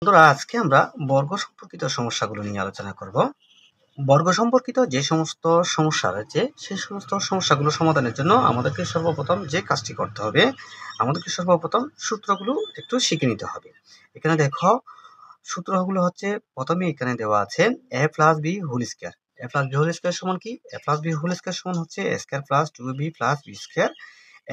বন্ধুরা, আজকে আমরা বর্গ সম্পর্কিত সমস্যাগুলো নিয়ে আলোচনা করব। বর্গ সম্পর্কিত যে সমস্ত সমস্যা রয়েছে সেই সমস্ত সমস্যাগুলো সমাধানের জন্য আমাদেরকে সর্বপ্রথম যে কাজটি করতে হবে, আমাদেরকে সর্বপ্রথম সূত্রগুলো একটু শিখে নিতে হবে। এখানে দেখো, সূত্রগুলো হচ্ছে প্রথমে এখানে দেওয়া আছে a plus B whole square. a plus B whole square সমান কি? a plus B whole square সমান হচ্ছে a square plus 2ab plus b square.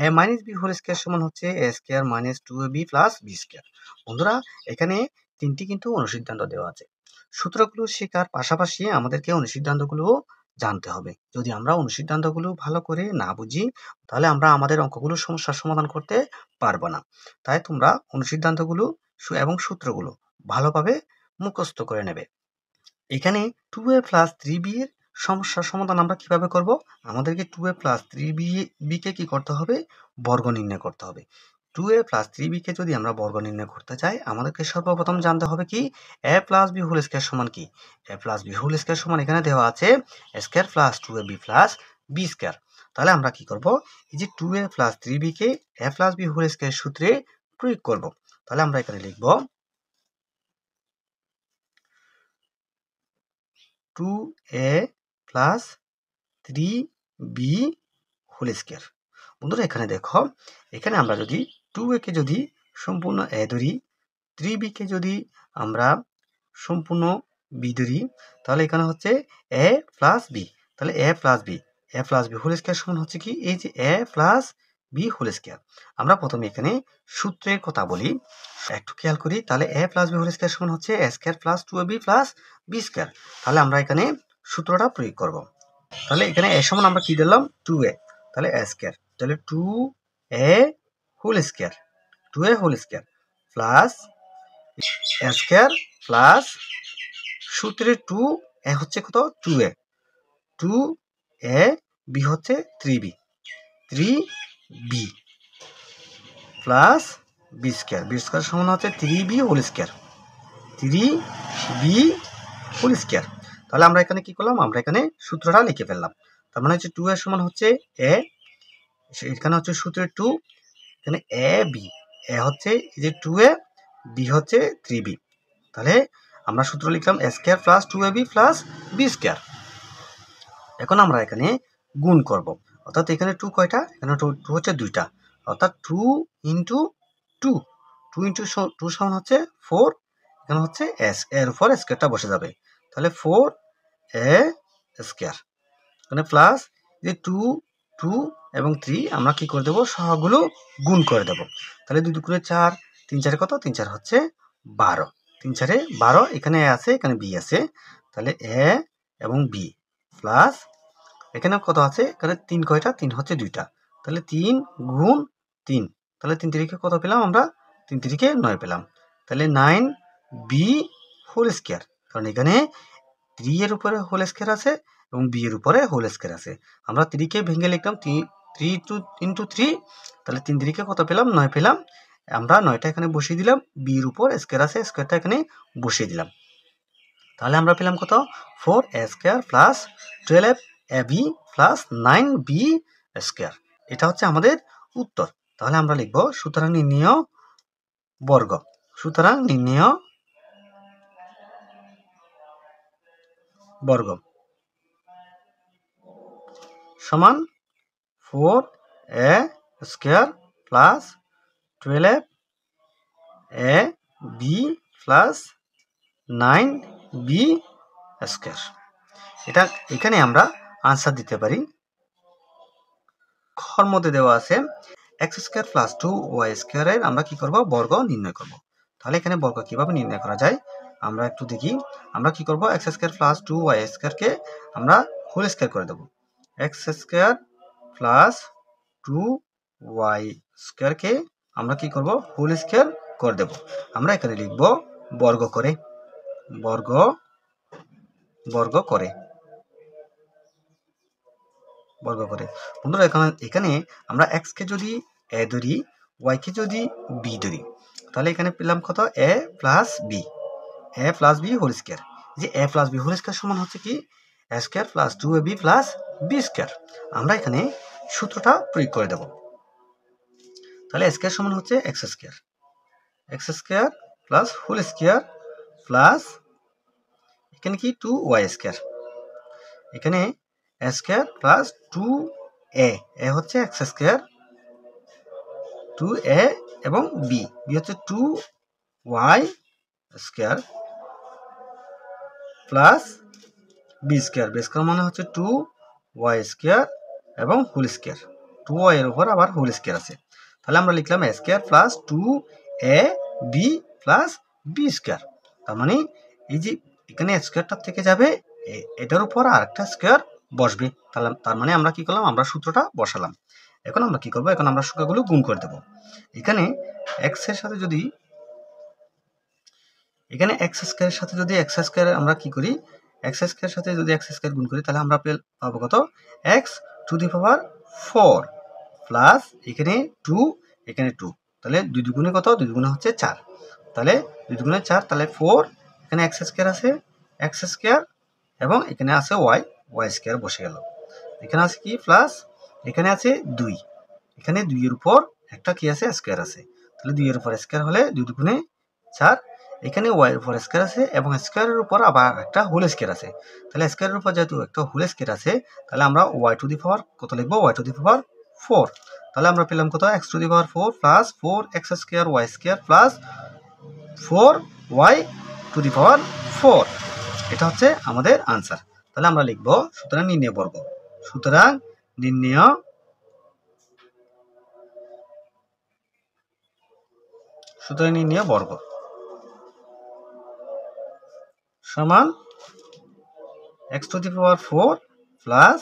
a minus B whole square সমান হচ্ছে a square minus 2ab plus b square. বন্ধুরা, এখানে তিনটি কিন্তু অনুসিদ্ধান্ত দেওয়া আছে। সূত্রগুলো শেখার পাশাপাশি আমাদেরকে অনুসিদ্ধান্তগুলো জানতে হবে। যদি আমরা অনুসিদ্ধান্তগুলো ভালো করে না বুঝি, তাহলে আমরা আমাদের অঙ্কগুলো সমস্যার সমাধান করতে পারবো না। তাই তোমরা অনুসিদ্ধান্তগুলো এবং সূত্রগুলো ভালোভাবে মুখস্থ করে নেবে। এখানে 2a প্লাস 3b এর সমস্যার সমাধান আমরা কিভাবে করব? আমাদেরকে 2a প্লাস 3b কে কি করতে হবে? বর্গ নির্ণয় করতে হবে। 2a প্লাস 3b কে যদি আমরা বর্গ নির্ণয় করতে চাই, আমাদেরকে সর্বপ্রথম জানতে হবে কি a plus b whole square সমান কি? a plus b whole square সমান এখানে দেওয়া আছে a square plus 2ab plus b square. তাহলে আমরা কি করব? এই যে 2a প্লাস 3b কে a plus b whole square সূত্রে প্রয়োগ করব। তাহলে আমরা এখানে লিখব 2a plus 3b whole square. বন্ধুরা, এখানে দেখো, এখানে আমরা যদি 2a কে যদি সম্পূর্ণ a ধরি, 3b কে যদি আমরা সম্পূর্ণ b ধরি, তাহলে এখানে হচ্ছে a প্লাস b। তাহলে a plus b whole square সমান হচ্ছে কি? এই যে a plus b whole square. আমরা প্রথমে এখানে সূত্রের কথা বলি, একটু খেয়াল করি। তাহলে a plus b whole square সমান হচ্ছে a square plus 2ab plus b square. তাহলে আমরা এখানে সূত্রটা প্রয়োগ করব। তাহলে এখানে a সমান আমরা কি দিলাম? 2a। তাহলে a স্কয়ার, তাহলে 2a whole square, 2a whole square plus a square plus সূত্রের 2a হচ্ছে কত? 2a, 2a b হচ্ছে 3b, 3b plus b square, b square সমান হচ্ছে 3b whole square, 3b whole square. তাহলে আমরা এখানে কি করলাম? আমরা এখানে সূত্রটা লিখে ফেললাম। তার মানে হচ্ছে 2a সমান হচ্ছে a, এখানে হচ্ছে সূত্রের 2, এখানে a b, a হচ্ছে এই যে 2a, b হচ্ছে 3b। তাহলে আমরা সূত্র লিখলাম a square plus 2ab plus b square. এখন আমরা এখানে গুণ করব, অর্থাৎ এখানে 2 কয়টা? এখানে 2 হচ্ছে দুইটা, অর্থাৎ 2 ইন্টু 2, 2 ইন্টু 2 সমান হচ্ছে 4। এখানে হচ্ছে এর উপর স্কয়ারটা বসে যাবে। তাহলে 4a স্কয়ার, এখানে প্লাস যে 2, 2 এবং 3 আমরা কি করে দেব? সহগগুলো গুণ করে দেব। তাহলে 2 2 4, 3 4 কত? 3 4 হচ্ছে 12, 3 4 12, এখানে a আছে, এখানে b আছে। তাহলে a এবং b প্লাস এখানে কত আছে? এখানে 3 কয়টা? 3 হচ্ছে দুইটা। তাহলে 3 গুণ 3, তাহলে 3 3 কত পেলাম আমরা? 3 3 9 পেলাম। তাহলে 9b হোল স্কয়ার, কারণ এখানে 3 এর উপরে হোল স্কয়ার আছে এবং b এর উপরে হোল স্কয়ার আছে। আমরা 3 কে ভেঙে লিখলাম 3 ইন্টু 3, তাহলে 3 3 কত পেলাম? 9 পেলাম। আমরা 9টা এখানে বসিয়ে দিলাম, b এর উপর স্কয়ার আছে, স্কয়ারটা এখানে বসিয়ে দিলাম। তাহলে আমরা পেলাম কত? 4a square plus 12ab plus 9b square. এটা হচ্ছে আমাদের উত্তর। তাহলে আমরা লিখব সুতরাং নির্ণেয় বর্গ, সুতরাং নির্ণেয় বর্গ সমান 4a square plus 12ab plus 9b square. এটা এখানে আমরা আনসার দিতে পারি। খর মধ্যে দেওয়া আছে এক্স স্কয়ার প্লাস 2y স্কয়ারের আমরা কি করব? বর্গ নির্ণয় করব। তাহলে এখানে বর্গ কিভাবে নির্ণয় করা যায় আমরা একটু দেখি। আমরা কি করব? এক্স স্কয়ার প্লাস 2y স্কয়ারকে আমরা হোল স্কয়ার করে দেব। এক্স স্কয়ার প্লাস 2y স্কয়ারকে আমরা কি করব? হোল স্কয়ার করে দেব। আমরা এখানে লিখব বর্গ করে, বর্গ বর্গ করে, বর্গ করে। বন্ধুরা, এখানে আমরা x কে যদি a ধরি, y কে যদি b ধরি, তাহলে এখানে পেলাম কত? a plus b whole square. যে a plus b whole square সমান হচ্ছে কি? a square plus 2ab plus b square. আমরা এখানে সূত্রটা প্রয়োগ করে দেব। তাহলে a স্কয়ার সমান হচ্ছে x square plus whole square plus এখানে কি 2y স্কোয়ার, এখানে a স্কোয়ার প্লাস 2a, এ হচ্ছে x স্কোয়ার, 2a এবং b হচ্ছে 2y square plus b square, b square মানে হচ্ছে 2y স্কোয়ার এবং হোল স্কোয়ার, 2y এর উপর আবার হোল স্কোয়ার আছে। তাহলে আমরা লিখলাম a square plus 2ab plus b square. তার মানে এই যে এখানে স্কোয়ারটা থেকে যাবে, এটার উপর আরেকটা স্কোয়ার বসবে। তাহলে তার মানে আমরা কি করলাম, আমরা সূত্রটা বসালাম। এখন আমরা কি করব, এখন আমরা সংখ্যাগুলো গুণ করে দেব। এখানে x এর সাথে যদি এখানে x স্কয়ারের সাথে যদি x স্কয়ার আমরা কি করি, x স্কয়ারের সাথে যদি x স্কয়ার গুণ করি তাহলে আমরা পাবো কত, x to the power 4 plus এখানে 2, এখানে 2, তাহলে 2 দুগুণে কত, 2 দুগুণে হচ্ছে 4, তাহলে 2 দুগুণে 4, তাহলে 4, এখানে x স্কয়ার আছে, x স্কয়ার এবং এখানে আছে y স্কয়ার বসে গেল। এখানে আছে কি প্লাস, এখানে আছে 2, এখানে 2 এর উপর একটা কি আছে, স্কয়ার আছে, তাহলে 2 এর উপর স্কয়ার হলে 2 দুগুণে 4, এখানে y এর উপর স্কয়ার আছে এবং স্কয়ারের উপর আবার একটা হোল স্কয়ার আছে, তাহলে স্কয়ারের উপর যেহেতু একটা হোল স্কয়ার আছে তাহলে আমরা y টু দি পাওয়ার কত লিখব, y টু দি পাওয়ার 4, তাহলে আমরা পেলাম কত, x to the power 4 plus 4x square y square plus 4y to the power 4, এটা হচ্ছে আমাদের आंसर। তাহলে আমরা লিখব সুতরাং নির্ণয় বর্গ, সুতরাং নির্ণয় বর্গ সমান x to the power 4 plus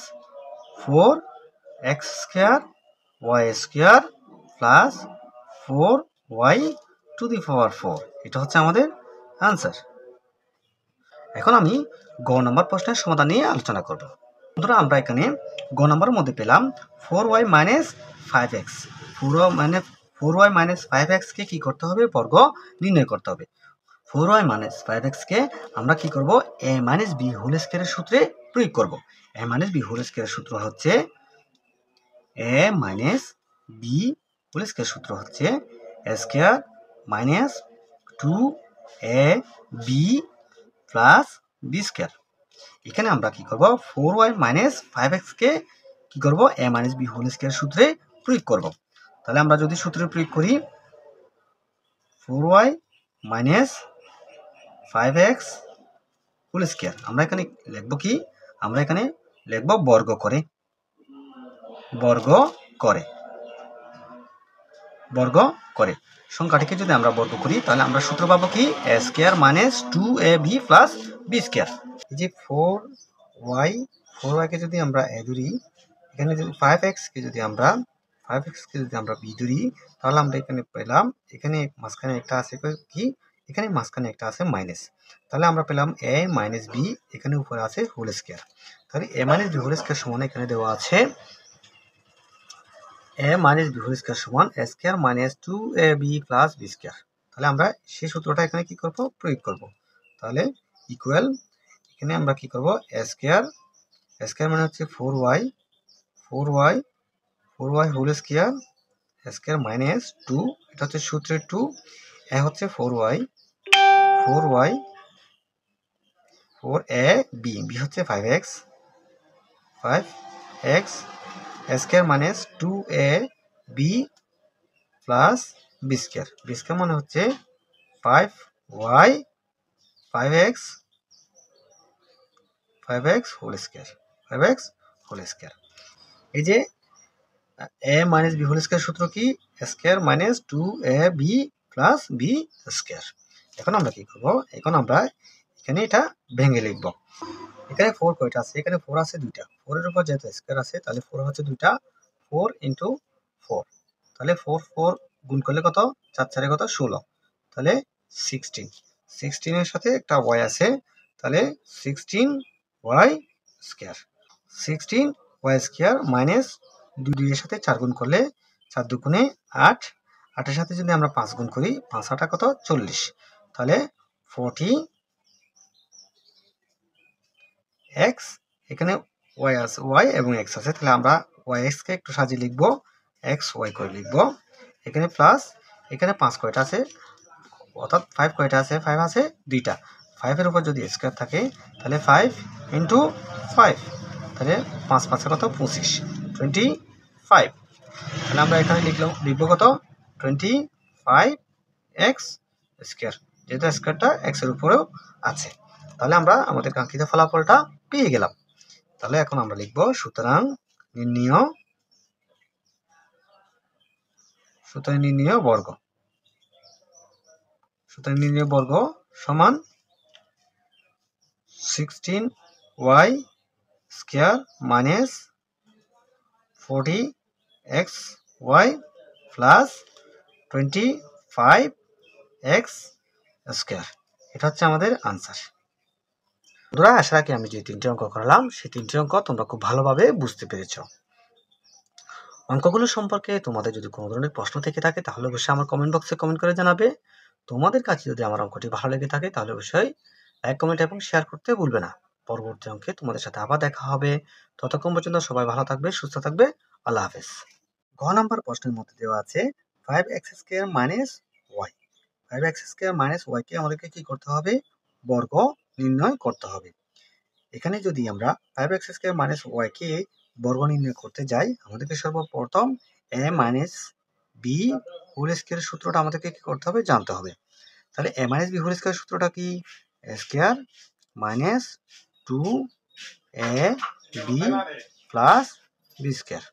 4x square y square plus 4y to the power 4, এটা হচ্ছে আমাদের आंसर। এখন আমি গ নাম্বার প্রশ্নের সমাধান নিয়ে আলোচনা করব। বন্ধুরা আমরা এখানে গ নাম্বারের মধ্যে পেলাম 4y minus 5x, 4y minus 5x কে কি করতে হবে, বর্গ নির্ণয় করতে হবে। 4y মাইনাস 5x কে আমরা কি করব, a মাইনাস b হোল স্কয়ারের সূত্রে প্রয়োগ করব। a মাইনাস b হোল স্কয়ারের সূত্র হচ্ছে a minus b whole square সূত্র হচ্ছে a square minus 2ab plus b square. এখানে আমরা কি করব, 4y মাইনাস 5x কে কি করব, a minus b whole square সূত্রে প্রয়োগ করব। তাহলে আমরা যদি সূত্রে প্রয়োগ করি 4y minus 5x whole square, আমরা এখানে লিখব কি, আমরা এখানে লিখব বর্গ করে, সংখ্যাটিকে যদি আমরা বর্গ করি তাহলে আমরা সূত্র পাবো কি, a square minus 2ab plus b square. এই যে 4y কে যদি আমরা a ধরি, এখানে যদি 5x কে যদি আমরা b ধরি তাহলে আমরা এখানে পেলাম, এখানে মাঝখানে একটা আছে কি, এখানে মাঝখানে একটা আছে মাইনাস, তাহলে আমরা পেলাম a মাইনাস b, এখানে উপরে আছে হোল স্কয়ার, তাহলে a minus b whole square সমান এখানে দেওয়া আছে a minus b whole square সমান a square minus 2ab plus b square. তাহলে আমরা সেই সূত্রটা এখানে কি করব, প্রয়োগ করব। তাহলে ইকুয়াল, এখানে আমরা কি করব, a স্কয়ার মানে হচ্ছে 4y whole square, a square minus 2, এটা হচ্ছে সূত্রের 2, a হচ্ছে 4a, b হচ্ছে 5x, a square minus 2ab plus b square মানে হচ্ছে 5x হোল স্কয়ার। এই যে a minus b whole square সূত্র কি, a square minus 2ab plus b square. এখন আমরা কি করব, এখন আমরা এখানে এটা ভেঙে লিখব। এখানে 4 কয়টা আছে, এখানে 4 আছে দুইটা, 4 এর উপর যেহেতু স্কয়ার আছে তাহলে 4 হচ্ছে দুইটা, 4 ইনটু 4, তাহলে 4 গুণ করলে কত, 4 4 কত 16, তাহলে 16 এর সাথে একটা y আছে, তাহলে 16y স্কয়ার মাইনাস 2 এর সাথে 4 গুণ করলে 4 দুগুণে 8, 8 এর সাথে যদি আমরা 5 গুণ করি 5 8 কত 40, তাহলে 40x, এখানে y এবং x আছে, তাহলে আমরা yx কে একটু সাজিয়ে লিখব, xy করে লিখব। এখানে প্লাস, এখানে 5 কয়টা আছে, অর্থাৎ 5 কয়টা আছে? 5 আছে দুইটা। 5 এর উপর যদি স্কয়ার থাকে তাহলে 5 ইন্টু 5, তাহলে 5 5 কত? 25, 25। তাহলে আমরা এখানে লিখবো কত? 25x স্কয়ার, যেহেতু স্কয়ারটা x এর উপরেও আছে। তাহলে আমরা আমাদের কাঙ্ক্ষিত ফলাফলটা পেয়ে গেলাম। তাহলে এখন আমরা লিখব সুতরাং নির্ণেয় বর্গ। সুতরাং নির্ণেয় বর্গ সমান 16y square minus 40xy plus 25x square. এটা হচ্ছে আমাদের আনসার। বন্ধুরা, আশা রাখি আমি যে 3টি অঙ্ক করালাম সেই 3টি অঙ্ক তোমরা খুব ভালোভাবে বুঝতে পেরেছ। অঙ্কগুলো সম্পর্কে তোমাদের যদি কোনো ধরনের প্রশ্ন থেকে থাকে তাহলে অবশ্যই আমার কমেন্ট বক্সে কমেন্ট করে জানাবে। তোমাদের কাছে যদি আমার অঙ্কটি ভালো লেগে থাকে তাহলে অবশ্যই লাইক, কমেন্ট এবং শেয়ার করতে ভুলবে না। পরবর্তী অঙ্কে তোমাদের সাথে আবার দেখা হবে। ততক্ষণ পর্যন্ত সবাই ভালো থাকবে, সুস্থ থাকবে। আল্লাহ হাফেজ। ঘ নাম্বার প্রশ্নের মধ্যে দেওয়া আছে 5x square minus y। 5x square minus y কে আমাদেরকে কি করতে হবে? বর্গ নির্ণয় করতে হবে। এখানে যদি আমরা 5x স্কয়ার মাইনাস y কে বর্গ নির্ণয় করতে যাই, আমাদেরকে সর্বপ্রথম a minus b whole square সূত্রটা আমাদেরকে কি করতে হবে? জানতে হবে। তাহলে a minus b whole square সূত্রটা কি? a square minus 2ab plus b square.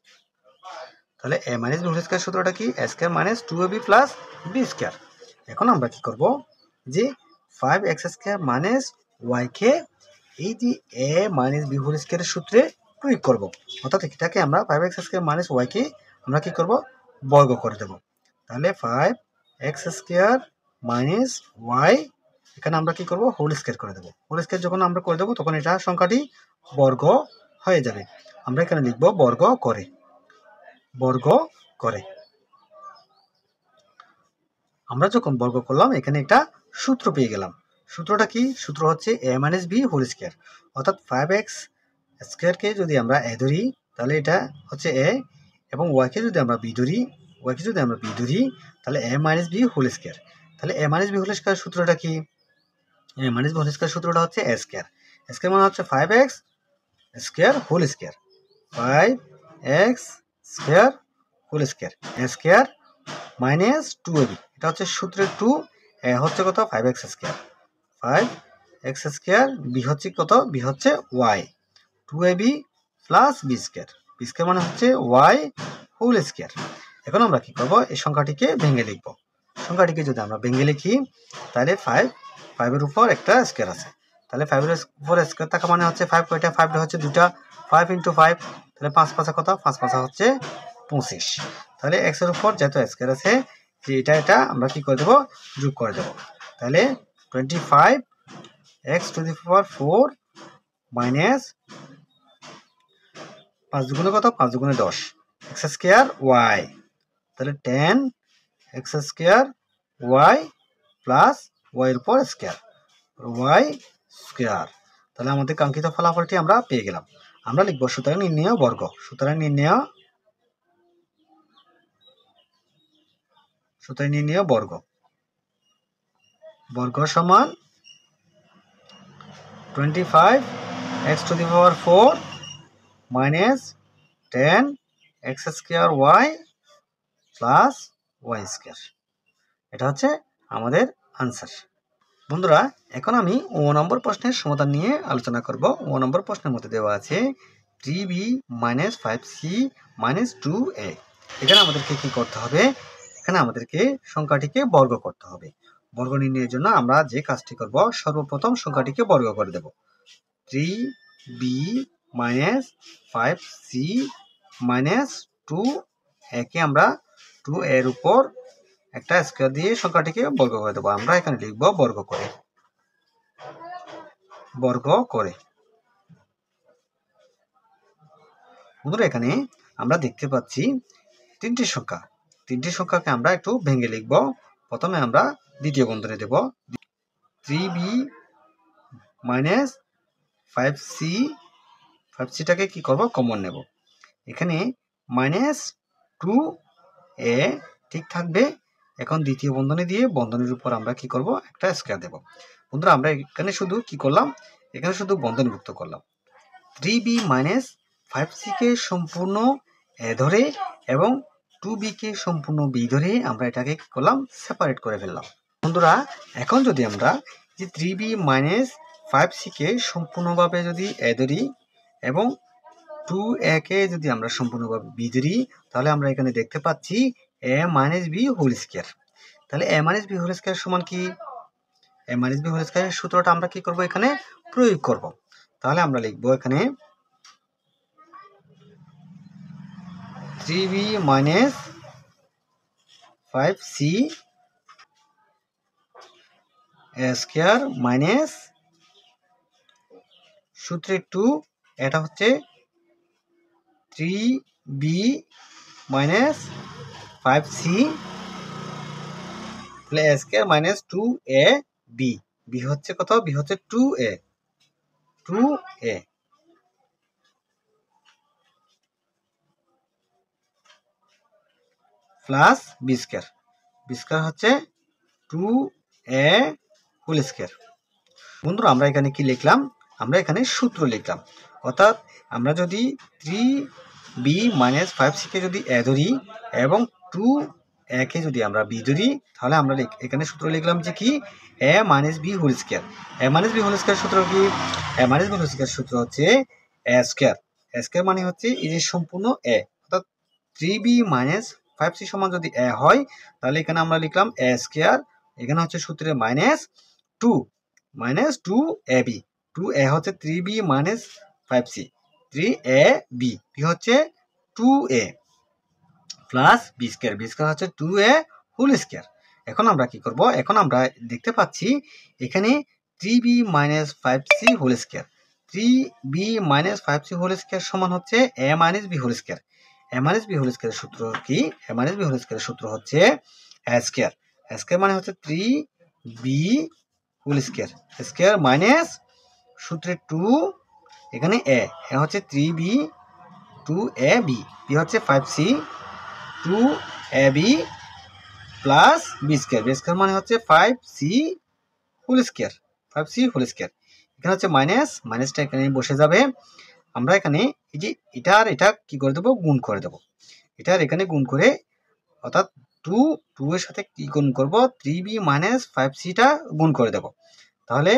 তাহলে a minus b whole square সূত্রটা কি? a square minus 2ab plus b square. এখন আমরা কি করব? যে 5x স্কয়ার মাইনাস y কে এই যে a মাইনাস b হোল স্কয়ারের সূত্রে প্রয়োগ করব। অর্থাৎ এটাকে আমরা 5x স্কয়ার মাইনাস y কে আমরা কি করব? বর্গ করে দেব। তাহলে 5x স্কয়ার মাইনাস y এখানে আমরা কি করব? হোল স্কয়ার করে দেব। হোল স্কয়ার যখন আমরা করে দেব তখন এটা সংখ্যাটি বর্গ হয়ে যাবে। আমরা এখানে লিখব বর্গ করে। বর্গ করে আমরা যখন বর্গ করলাম এখানে একটা সূত্র পেয়ে গেলাম। সূত্রটা কি? সূত্র হচ্ছে a minus b whole square. অর্থাৎ 5x স্কয়ার কে যদি আমরা a ধরি তাহলে এটা হচ্ছে a, এবং y কে যদি আমরা b ধরি, তাহলে a minus b whole square. তাহলে a minus b whole square সূত্রটা কি? a minus b whole square সূত্রটা হচ্ছে a স্কয়ার। a স্কয়ার মানে হচ্ছে 5x square whole square. 5x square whole square. a square minus 2ab, এটা হচ্ছে সূত্রের 2, a হচ্ছে কত? 5x square. 5x square, b হচ্ছে কত? b হচ্ছে y, 2ab plus b square. b square মানে হচ্ছে y হোল স্কয়ার। এখন আমরা কি করব? এই সংখ্যাটিকে ভেঙে লিখব। সংখ্যাটিকে যদি আমরা ভেঙে লিখি তাহলে 5 এর উপর একটা স্কয়ার আছে। তাহলে 5 এর উপর স্কয়ার থাকা মানে হচ্ছে 5 কয়টা? 5 হচ্ছে দুটা, 5 ইন্টু 5, তাহলে 5 5 কত? 5 5 হচ্ছে 25। তাহলে x এর উপর যেহেতু স্কয়ার আছে যে এটা আমরা কি করে দেব? যোগ করে দেব। তাহলে 25x two the power 4 minus 5 দুগুণে কত? 5 দুগুণে 10 x স্কয়ার y। তাহলে 10x square y plus y এর উপর স্কয়ার, y স্কয়ার। তাহলে আমাদের কাঙ্ক্ষিত ফলাফলটি আমরা পেয়ে গেলাম। আমরা লিখব সুতরাং নির্ণেয় বর্গ। সুতরাং নির্ণেয় বর্গ। বর্গ সমান 25x two the power 4 minus 10x square y plus y square. এটা হচ্ছে আমাদের আনসার। বন্ধুরা, এখন আমি ও নম্বর প্রশ্নের সমাধান নিয়ে আলোচনা করব। ও নম্বর প্রশ্নের মধ্যে দেওয়া আছে 3b minus 5c minus 2a। এখানে আমাদেরকে কি করতে হবে? এখানে আমাদেরকে সংখ্যাটিকে বর্গ করতে হবে। বর্গ নির্ণয়ের জন্য আমরা যে কাজটি করব, সর্বপ্রথম সংখ্যাটিকে বর্গ করে দেব। 3b minus 5c minus 2a কে আমরা 2 এর উপর একটা স্কয়ার দিয়ে সংখ্যাটিকে বর্গ করে দেব। আমরা এখানে লিখব বর্গ করে। বর্গ করে। বন্ধুরা, এখানে আমরা দেখতে পাচ্ছি তিনটি সংখ্যা। তিনটি সংখ্যাকে আমরা একটু ভেঙে লিখব। প্রথমে আমরা দ্বিতীয় বন্ধনী দেব 3b মাইনাস 5c। 5cটাকে কি করব? কমন নেব। এখানে মাইনাস 2a ঠিক থাকবে, এখন দ্বিতীয় বন্ধনী দিয়ে বন্ধনীর উপর আমরা কি করব, একটা স্কয়ার দেব। বন্ধুরা আমরা এখানে শুধু কি করলাম, এখানে শুধু বন্ধনীভুক্ত করলাম। 3b মাইনাস 5c কে সম্পূর্ণ এ ধরে এবং 2b কে সম্পূর্ণ বি ধরে আমরা এটাকে কি করলাম, সেপারেট করে ফেললাম। বন্ধুরা এখন যদি আমরা যে 3b মাইনাস 5c কে সম্পূর্ণভাবে যদি এ ধরি এবং 2a কে যদি আমরা সম্পূর্ণভাবে বি ধরি, তাহলে আমরা এখানে দেখতে পাচ্ছি a minus B whole square. তাহলে a minus B whole square সমান কি, a মাইনাস বি হোল স্কয়ারের সূত্রটা আমরা কি করব, এখানে প্রয়োগ করব। তাহলে আমরা লিখব এখানে 3b minus 5c square minus সূত্রে 2, এটা হচ্ছে 3b minus 5c square minus 2ab, B হচ্ছে কত, বি হচ্ছে 2a প্লাস বি স্কয়ার হচ্ছে 2a হোল স্কয়ার। বন্ধুরা আমরা এখানে কি লিখলাম, আমরা এখানে সূত্র লিখলাম। অর্থাৎ আমরা যদি 3b মাইনাস 5c কে যদি এ ধরি এবং 2a কে যদি আমরা বি ধরি, তাহলে আমরা এখানে সূত্র লিখলাম যে কি, a minus B whole square. a minus B whole square সূত্র কি, a minus B whole square সূত্র হচ্ছে a স্কয়ার। a স্কয়ার মানে হচ্ছে এই যে সম্পূর্ণ a, অর্থাৎ 3b মাইনাস 5c সমান যদি a হয়, তাহলে এখানে আমরা লিখলাম a স্কয়ার, এখানে হচ্ছে সূত্রে মাইনাস 2ab, 2a হচ্ছে 3b minus 5c, 3ab, B হচ্ছে 2a প্লাস বি স্কয়ার হচ্ছে 2a হোল স্কয়ার। এখন আমরা কি করব, এখন আমরা দেখতে পাচ্ছি এখানে 3b minus 5c whole square, 3b minus 5c whole square সমান হচ্ছে a minus B whole square. a minus B whole স্কয়ারের সূত্র কি, a মাইনাস বি হোল স্কয়ারের সূত্র হচ্ছে a স্কয়ার। a স্কয়ার মানে হচ্ছে 3b whole square, square minus সূত্রে 2, এখানে a হচ্ছে 3b 2ab, বি হচ্ছে 5c 2ab plus B square মানে হচ্ছে 5c whole square, 5c whole square. এখানে হচ্ছে মাইনাসটা এখানে বসে যাবে। আমরা এখানে এই যে এটা আর এটা কি করে দেবো, গুণ করে দেবো। এটা আর এখানে গুণ করে, অর্থাৎ 2 এর সাথে কি গুণ করব, 3b মাইনাস 5c টা গুণ করে দেব। তাহলে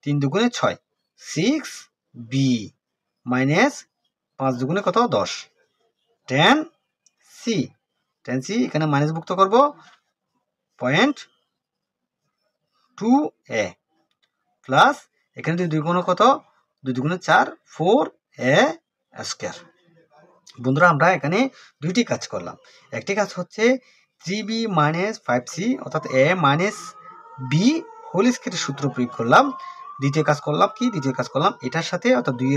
3 দুগুণে 6, 6b মাইনাস 5 দুগুণে কত, 10, 10c এখানে মাইনাস যুক্ত করব 0.2a প্লাস এখানে 2 দুগুণ কত, 2 দুগুণে 4, 4a স্কয়ার। বন্ধুরা আমরা এখানে দুইটি কাজ করলাম। একটি কাজ হচ্ছে 3b মাইনাস 5c অর্থাৎ a মাইনাস b হোল স্কয়ারের সূত্র প্রয়োগ করলাম। দ্বিতীয় কাজ করলাম কি, দ্বিতীয় কাজ করলাম এটার সাথে অর্থাৎ 2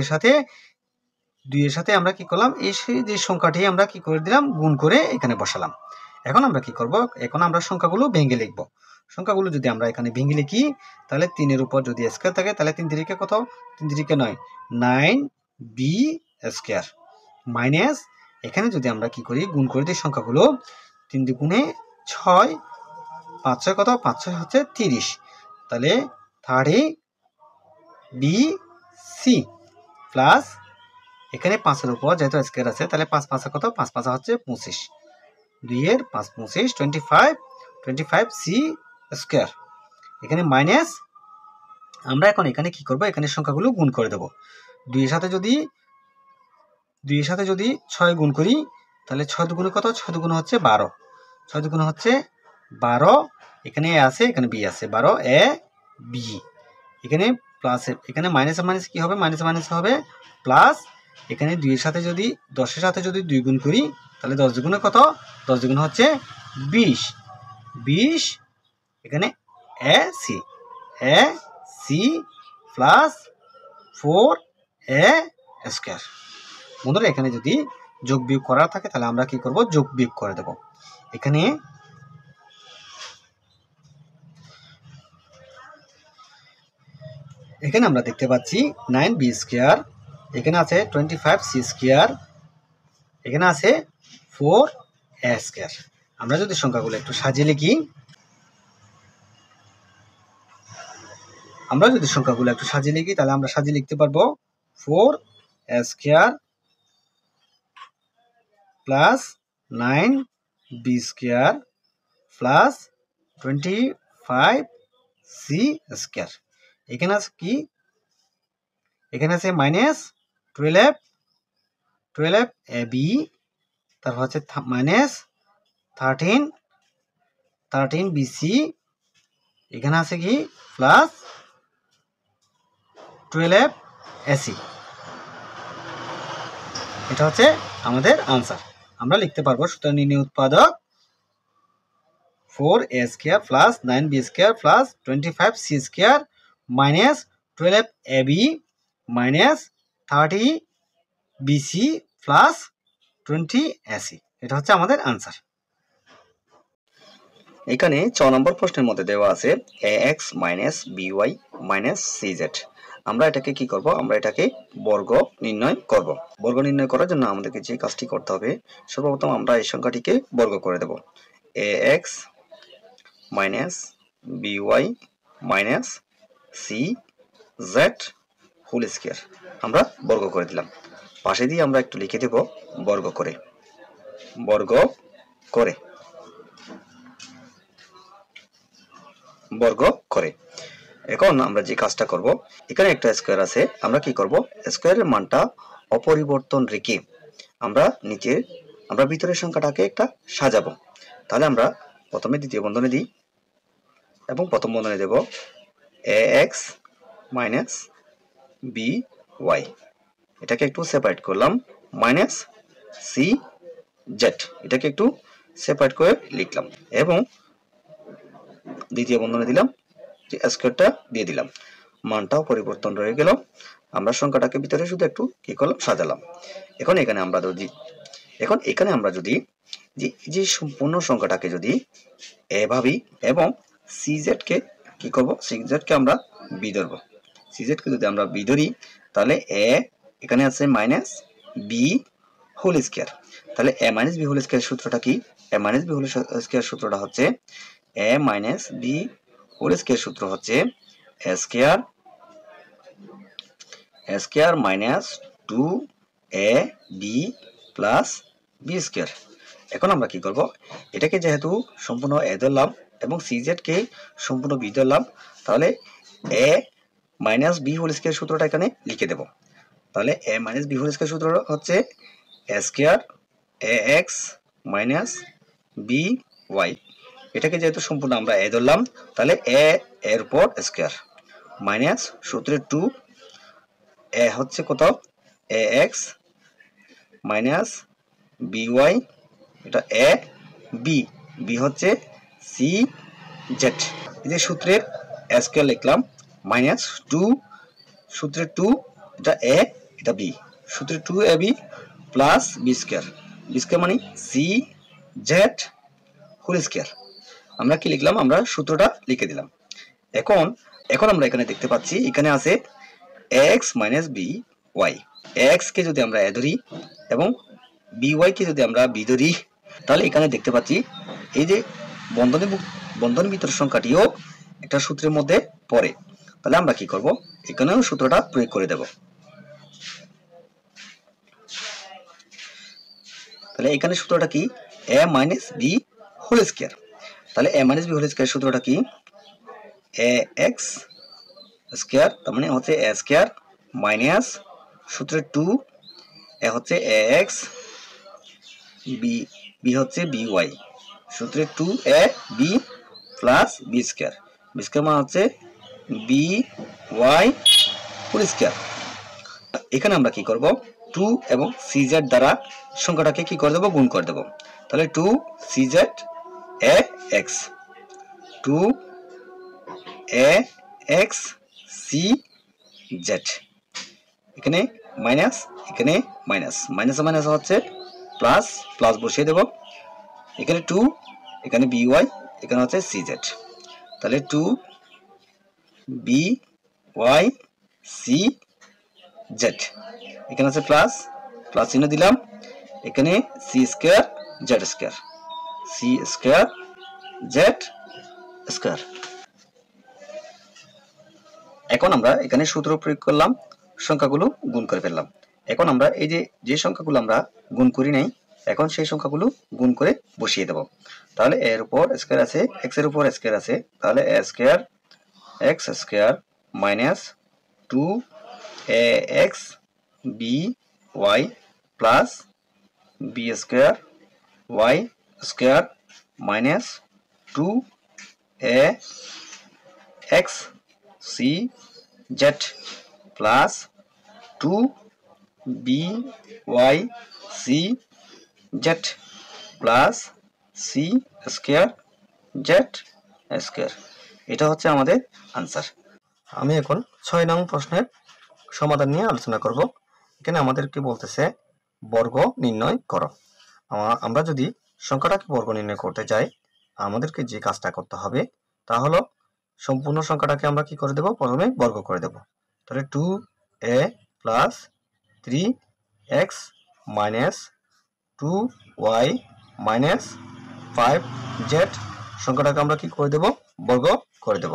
এর সাথে আমরা কি করলাম, এই যে সংখ্যাটি আমরা কি করে দিলাম, গুণ করে এখানে বসালাম। এখন আমরা কি করব, এখন আমরা সংখ্যাগুলো ভেঙে লিখব। সংখ্যাগুলো যদি আমরা এখানে ভেঙে লিখি, তাহলে 3 এর উপর যদি স্কয়ার থাকে, তাহলে 3 3 কত, 3 3 9, 9b স্কয়ার মাইনাস এখানে যদি আমরা কি করি, গুণ করে দিই সংখ্যাগুলো, 3 দুগুণে 6, 5 6 কত, 5 6 হচ্ছে 30, তাহলে 30bc প্লাস এখানে 5 এর উপর যেহেতু স্কয়ার আছে, তাহলে 5 5 কত, 5 5 হচ্ছে 25, 2 এর 5 25 25c স্কয়ার। এখানে মাইনাস আমরা এখন এখানে কি করব, এখানে সংখ্যাগুলো গুণ করে দেব। 2 এর সাথে যদি 6 গুণ করি, তাহলে 6 দুগুণে কত, 6 দুগুণে হচ্ছে 12, 6 দুগুণে হচ্ছে 12, এখানে a আছে এখানে b আছে, 12ab, এখানে প্লাস এখানে মাইনাস কি হবে, মাইনাস হবে প্লাস এখানে 2 এর সাথে যদি 10 এর সাথে যদি 2 গুণ করি, তাহলে 10 দুগুণে কত, 10 দুগুণে হচ্ছে 20 এখানে ac প্লাস 4a স্কয়ার। বন্ধুরা এখানে যদি যোগ বিয়োগ করা থাকে, তাহলে আমরা কি করব, যোগ বিয়োগ করে দেব। এখানে আমরা দেখতে পাচ্ছি 9b স্কয়ার, এখানে আছে 25c স্কয়ার, এখানে আছে 4a স্কয়ার। আমরা যদি সংখ্যাগুলো একটু সাজিয়ে লিখি, তাহলে আমরা সাজিয়ে লিখতে পারবো 4a² plus 9b² plus 25c²। এখানে আছে কি, এখানে আছে মাইনাস 12ab, তারপর হচ্ছে মাইনাস 13bc, এখানে আছে কি প্লাস 12ac। এটা হচ্ছে আমাদের আনসার। আমরা লিখতে পারবো সুতরাং নির্ণয় উৎপাদক 4a² plus 9b² plus 25c² minus 12ab minus 30bc plus 20ac। এটা হচ্ছে আমাদের আনসার। এখানে 6 নম্বর প্রশ্নের মধ্যে দেওয়া আছে ax minus by minus cz। আমরা এটাকে কি করব, আমরা এটাকে বর্গ নির্ণয় করব। বর্গ নির্ণয় করার জন্য আমাদেরকে যে কাজটি করতে হবে, সর্বপ্রথম আমরা এই সংখ্যাটিকে বর্গ করে দেব। ax minus by minus cz whole square আমরা বর্গ করে দিলাম। পাশে দিয়ে আমরা একটু লিখে দেব বর্গ করে, বর্গ করে, বর্গ করে। এখন আমরা যে কাজটা করব, এখানে একটা স্কয়ার আছে, আমরা কি করব, স্কয়ারের মানটা অপরিবর্তন রেখে আমরা ভিতরের সংখ্যাটাকে একটা সাজাবো। তাহলে আমরা প্রথমে দ্বিতীয় বন্ধনী দিই এবং প্রথম বন্ধনী দেব ax মাইনাস by, এটাকে একটু সেপারেট করলাম, মাইনাস cz, এটাকে একটু সেপারেট করে লিখলাম এবং দ্বিতীয় বন্ধনী দিলাম, যে স্কয়ারটা দিয়ে দিলাম, মানটাও পরিবর্তন রয়ে গেল। আমরা সংখ্যাটাকে ভিতরে শুধু একটু কি করলাম, সাজালাম। এখন এখানে আমরা যদি যে সম্পূর্ণ সংখ্যাটাকে যদি a ভাবি এবং cz কে কি করব, cz কে আমরা b ধরব। cz কে যদি আমরা b ধরি, তাহলে a এখানে আছে মাইনাস b হোল স্কয়ার। তাহলে a minus b whole square সূত্রটা কি, a minus b whole square সূত্রটা হচ্ছে a minus b whole square সূত্র হচ্ছে a square minus 2ab plus b square. এখন আমরা কি করব, এটাকে যেহেতু সম্পূর্ণ a ধরলাম এবং cz কে সম্পূর্ণ b ধরলাম, তাহলে a minus b whole square সূত্রটা এখানে লিখে দেব। তাহলে a minus b whole square সূত্র হচ্ছে a square ax minus by, এটাকে যেহেতু সম্পূর্ণ আমরা a ধরলাম, তাহলে a এর উপর স্কয়ার মাইনাস সূত্রের 2, a হচ্ছে কত, ax মাইনাস by, এটা a b হচ্ছে cz, এই যে সূত্রের a স্কয়ার লিখলাম মাইনাস 2 সূত্রের 2, এটা a এটা b, সূত্রের 2ab প্লাস b স্কয়ার, মানে cz হোল স্কয়ার। আমরা কি লিখলাম, আমরা সূত্রটা লিখে দিলাম। এখন আমরা এখানে দেখতে পাচ্ছি, এখানে আছে ax মাইনাস by, ax কে যদি আমরা a ধরি এবং by কে যদি আমরা b ধরি, তাহলে এখানে দেখতে পাচ্ছি এই যে বন্ধনীর ভিতর সংখ্যাটিও একটা সূত্রের মধ্যে পড়ে। তাহলে আমরা কি করব, এখানেও সূত্রটা প্রয়োগ করে দেব। তাহলে এখানে সূত্রটা কি, a minus b whole square. তাহলে a minus b whole square সূত্রটা কি, ax স্কয়ার, তার মানে হচ্ছে a স্কয়ার মাইনাস সূত্রের 2, a হচ্ছে ax, b হচ্ছে by, সূত্রের 2ab প্লাস b স্কয়ার, মানে হচ্ছে by হোল স্কয়ার। এখানে আমরা কি করব, 2 এবং cz দ্বারা সংখ্যাটাকে কি করে দেব, গুণ করে দেব। তাহলে 2cz ax, 2ax cz, এখানে মাইনাস, এখানে মাইনাস, মাইনাস হচ্ছে প্লাস, প্লাস বসিয়ে দেব। এখানে 2, এখানে by, এখানে হচ্ছে cz, তাহলে 2by cz, এখানে আছে প্লাস, প্লাস চিহ্ন দিলাম, এখানে c square z square, c square Z square. এখন আমরা এখানে সূত্র প্রয়োগ করলাম, সংখ্যাগুলো গুণ করে ফেললাম। এখন আমরা এই যে সংখ্যাগুলো আমরা গুণ করি নাই, এখন সেই সংখ্যাগুলো গুণ করে বসিয়ে দেব। তাহলে এর উপর স্কয়ার আছে, এক্স এর উপর স্কয়ার আছে, তাহলে A square X square minus 2ax by plus B square Y square minus 2ax C Z plus 2by C Z plus C square Z square. এটা হচ্ছে আমাদের আনসার। আমি এখন 6 নং প্রশ্নের সমাধান নিয়ে আলোচনা করব। এখানে আমাদেরকে বলতেছে বর্গ নির্ণয় করো। আমরা যদি সংখ্যাটাকে বর্গ নির্ণয় করতে চাই, আমাদেরকে যে কাজটা করতে হবে তা হলো সম্পূর্ণ সংখ্যাটাকে আমরা কি করে দেব, প্রথমে বর্গ করে দেব। তাহলে 2a plus 3x minus 2y minus 5z সংখ্যাটাকে আমরা কি করে দেব, বর্গ করে দেব।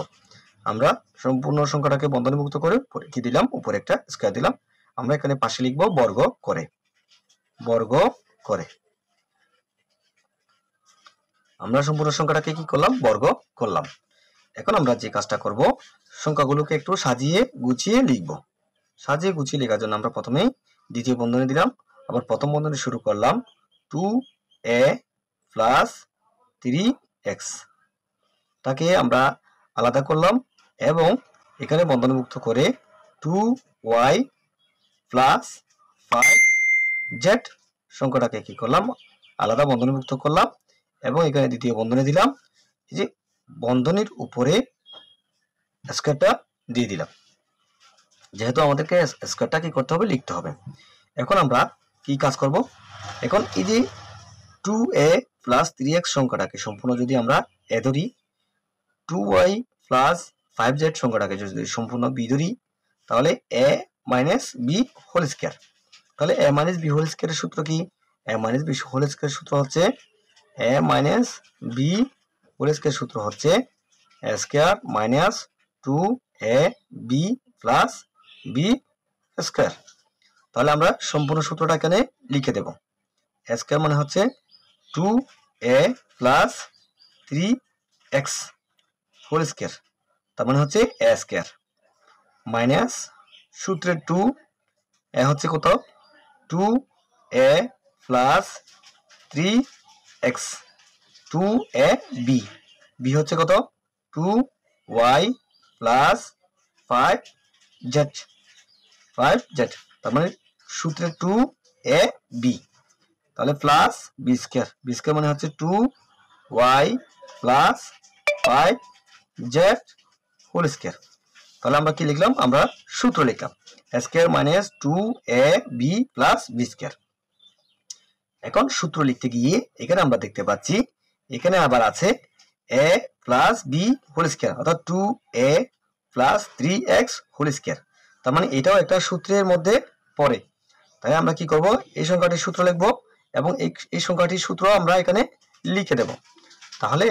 আমরা সম্পূর্ণ সংখ্যাটাকে বন্ধনীমুক্ত করে কি দিলাম, উপরে একটা স্কয়ার দিলাম। আমরা এখানে পাশে লিখব বর্গ করে, বর্গ করে। আমরা সম্পূর্ণ সংখ্যাটাকে কি করলাম, বর্গ করলাম। এখন আমরা যে কাজটা করব, সংখ্যাগুলোকে একটু সাজিয়ে গুছিয়ে লিখব। সাজিয়ে গুছিয়ে লেখার জন্য আমরা প্রথমেই দ্বিতীয় বন্ধনী দিলাম, আবার প্রথম বন্ধনী শুরু করলাম 2a প্লাস 3x, তাকে আমরা আলাদা করলাম এবং এখানে বন্ধনীমুক্ত করে 2y প্লাস 5z সংখ্যাটাকে কি করলাম, আলাদা বন্ধনীমুক্ত করলাম এবং এখানে দ্বিতীয় বন্ধনী দিলাম। এই যে বন্ধনীর উপরে স্কয়ারটা দিয়ে দিলাম, যেহেতু আমাদেরকে স্কয়ারটা কি করতে হবে, লিখতে হবে। এখন আমরা কি কাজ করব, এখন এই যে 2a প্লাস 3x সংখ্যাটাকে সম্পূর্ণ যদি আমরা এ ধরি, 2y প্লাস 5z সংখ্যাটাকে যদি সম্পূর্ণ বি ধরি, তাহলে a minus B whole square. তাহলে a মাইনাস বি হোল স্কয়ারের সূত্র কি, a মাইনাস বি হোল স্কয়ারের সূত্র হচ্ছে a minus B whole square সূত্র হচ্ছে a square minus 2ab plus B square. তাহলে আমরা সম্পূর্ণ সূত্রটা এখানে লিখে দেব। a স্কয়ার মানে হচ্ছে 2a plus 3x whole square, তার মানে হচ্ছে a স্কয়ার মাইনাস সূত্রের 2 a হচ্ছে কত, 2a plus 3x 2ab, b হচ্ছে কত 2y প্লাস 5z, তার মানে সূত্রের 2ab, তাহলে plus B square, b square মানে হচ্ছে 2y plus 5z whole square. তাহলে আমরা কি লিখলাম, আমরা সূত্র লিখলাম a square minus 2ab plus B square. এখন সূত্র লিখতে গিয়ে এখানে আমরা দেখতে পাচ্ছি এখানে আবার আছে a plus B whole square, অর্থাৎ 2a plus 3x whole square. তার মানে এটাও একটা সূত্রের মধ্যে পড়ে। তাই আমরা কি করব, এই সংখ্যাটির সূত্র লিখব এবং এই সংখ্যাটির সূত্র আমরা এখানে লিখে দেব। তাহলে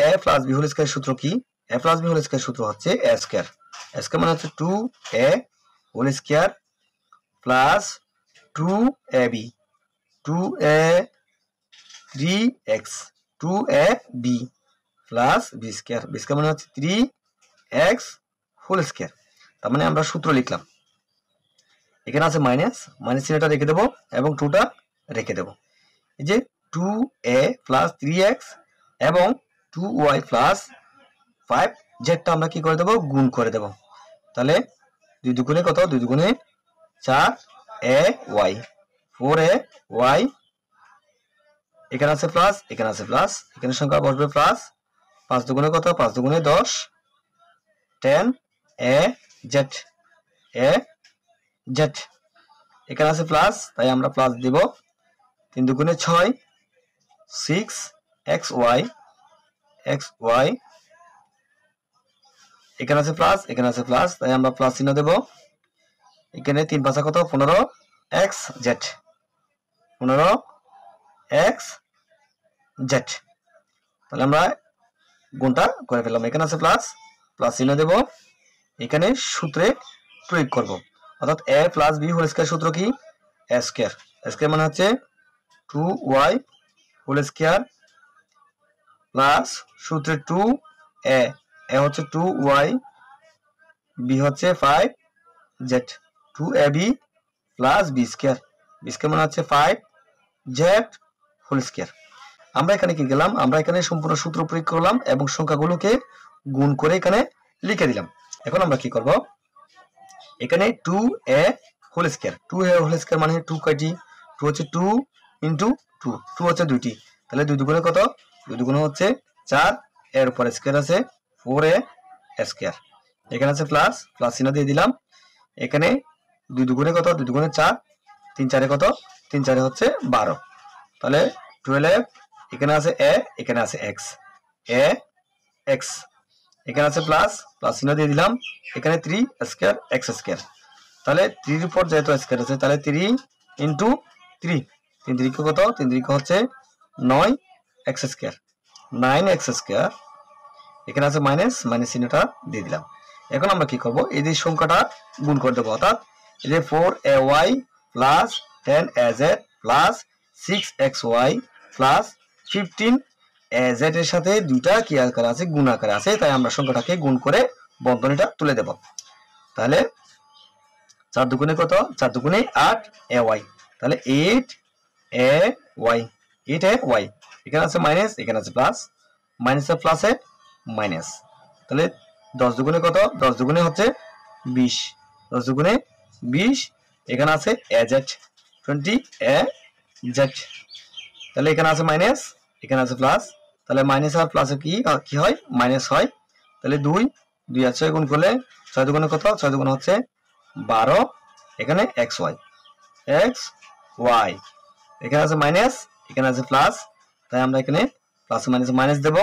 a plus B whole square সূত্র কি, a plus B whole square সূত্র হচ্ছে a স্কয়ার, a স্কয়ার মানে হচ্ছে 2a whole square plus 2ab 2a 3x 2ab plus B square, b square মানে হচ্ছে 3x হোল স্কয়ার। তার মানে আমরা সূত্র লিখলাম, এখানে আছে মাইনাস, মাইনাস চিহ্নটা রেখে দেবো এবং 2টা রেখে দেবো। এই যে 2a প্লাস 3x এবং 2y প্লাস 5zটা আমরা কি করে দেবো, গুণ করে দেব। তাহলে 2 দুগুণে কত, 2 দুগুণে 4ay 4ay, এখানে আছে প্লাস, এখানে আছে প্লাস, এখানে সংখ্যা বসবে প্লাস, 5 দুগুণে কত, 5 দুগুণে 10 10az, এখানে আছে প্লাস তাই আমরা প্লাস দিব। 3 দুগুণে 6 6xy, এখানে আছে প্লাস, এখানে আছে প্লাস, তাই আমরা প্লাস চিহ্ন দেব। এখানে 3 5 কত, 15xz, 15xz জেড। তাহলে আমরা গুণটা করে ফেললাম, এখানে আছে প্লাস, প্লাস চিহ্ন দেব, এখানে সূত্রে প্রয়োগ করব, অর্থাৎ এ প্লাস বি হোল স্কয়ার সূত্র কি, এ স্কয়ার, স্কয়ার মানে হচ্ছে 2y হোল স্কয়ার প্লাস সূত্রে 2a, এ হচ্ছে 2y, বি হচ্ছে 5z, 2ab plus B square, b square মানে হচ্ছে 5z হোল স্কয়ার। আমরা এখানে কি গেলাম, আমরা এখানে সম্পূর্ণ সূত্র প্রয়োগ করলাম এবং সংখ্যাগুলোকে গুণ করে এখানে লিখে দিলাম। এখন আমরা কি করব, এখানে 2a whole square, 2a whole square মানে 2 কয়টি, 2 হচ্ছে 2 ইনটু 2, 2 হচ্ছে দুইটি, তাহলে 2 দুগুণে কত, 2 দুগুণে হচ্ছে 4, এর উপর স্কয়ার আছে 4a স্কয়ার, এখানে আছে প্লাস, প্লাস চিহ্ন দিয়ে দিলাম, এখানে 2 দুগুণে কত, 2 দুগুণে 4, 3 4 কত, 3 4 হচ্ছে 12, তাহলে 12, এখানে আছে a, এখানে আছে x, a x, এখানে আছে প্লাস, প্লাস চিহ্ন দিয়ে দিলাম, এখানে 3 স্কয়ার x স্কয়ার, তাহলে 3 এর উপর যেহেতু স্কয়ার আছে তাহলে 3 ইনটু 3, 3 3 কত, 3 3 হচ্ছে 9 x স্কয়ার, 9 x স্কয়ার, এখানে আছে মাইনাস, মাইনাস চিহ্নটা দিয়ে দিলাম। এখন আমরা কি করব, এই যে সংখ্যাটা গুণ করে দেব, অর্থাৎ এই যে 4ay plus 10az plus 6xy plus 15az এর সাথে দুইটা কি আকারে আছে, গুণ আকারে আছে, তাই আমরা সংখ্যাটাকে গুণ করে বন্ধনীটা তুলে দেব। তাহলে 4 দুগুণে কত, 4 দুগুণে 8ay, তাহলে 8ay, 8ay, এখানে আছে মাইনাস, এখানে আছে প্লাস, মাইনাসে প্লাসে মাইনাস, তাহলে 10 দুগুণে কত, 10 দুগুণে হচ্ছে 20, 10 দুগুণে 20, এখানে আছে az 20az, তাহলে এখানে আছে মাইনাস, এখানে আছে প্লাস, তাহলে মাইনাস আর প্লাসে কি হয়, মাইনাস হয়, তাহলে 2 2 আর 6 গুণ করলে 6 দুগুণে কত, 6 দুগুণে হচ্ছে 12, এখানে xy, xy, এখানে আছে মাইনাস, এখানে আছে প্লাস, তাই আমরা এখানে প্লাস মাইনাস মাইনাস দেব,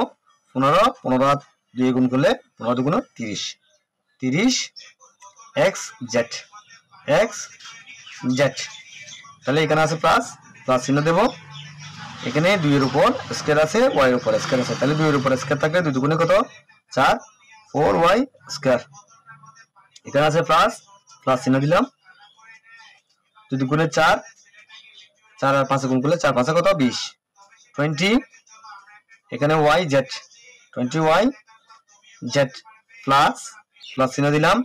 15 15 2 গুণ করলে 15 দুগুণে 30, 30 xz, xz, তাহলে এখানে আছে প্লাস, প্লাস চিহ্ন দেব, এখানে 2 এর উপর স্কয়ার আছে, y এর উপর স্কয়ার আছে, তাহলে 2 এর উপর স্কয়ার থাকলে 2 দুগুণে কত, 4 4y স্কয়ার, এখানে আছে প্লাস, প্লাস চিহ্ন দিলাম, 2 দুগুণে 4, 4 আর 5 গুণ করলে 4 5 কত, 20, 20, এখানে yz 20yz প্লাস, প্লাস চিহ্ন দিলাম,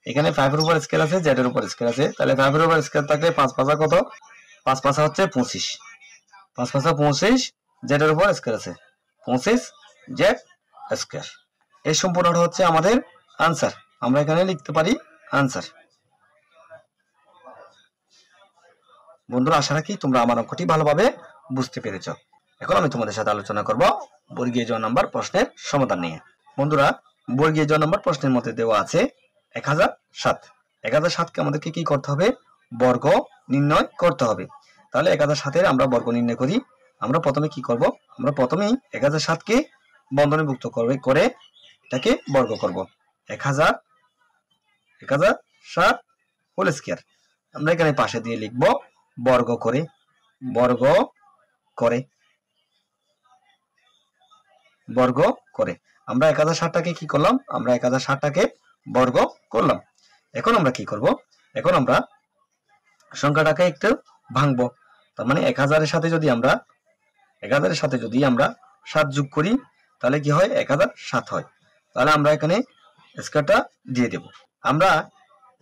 এখানে 5 এর উপর স্কয়ার আছে, z এর উপর স্কয়ার আছে, তাহলে 5 এর উপর স্কয়ার থাকলে 5 5 কত, 5 5 হচ্ছে 25, 5 5 25, z এর উপর স্কয়ার আছে 25 z স্কয়ার। এই সম্পূর্ণটা হচ্ছে আমাদের आंसर, আমরা এখানে লিখতে পারি आंसर। বন্ধুরা আশা রাখি তোমরা আমার অঙ্কটি ভালোভাবে বুঝতে পেরেছো। এখন আমি তোমাদের সাথে আলোচনা করব বর্গীয় জ নাম্বার প্রশ্নের সমাধান নিয়ে। বন্ধুরা বর্গীয় জ নাম্বার প্রশ্নের মধ্যে দেওয়া আছে 1007, 1007 কে আমাদেরকে কি করতে হবে, বর্গ নির্ণয় করতে হবে। তাহলে 1007 এর আমরা বর্গ নির্ণয় করি। আমরা প্রথমে কি করব, আমরা প্রথমেই 1007 কে বন্ধনীভুক্ত করে এটাকে বর্গ করব। 1007 হোল স্কয়ার, আমরা এখানে পাশে দিয়ে লিখব বর্গ করে, বর্গ করে, বর্গ করে। আমরা 1007টাকে কি করলাম, আমরা 1007টাকে বর্গ করলাম। এখন আমরা কি করব, এখন আমরা সংখ্যাটাকে একটু ভাঙবো। তার মানে 1000 এর সাথে যদি আমরা 7 যোগ করি তাহলে কি হয়, 1007 হয়। তাহলে আমরা এখানে স্কয়ারটা দিয়ে দেব। আমরা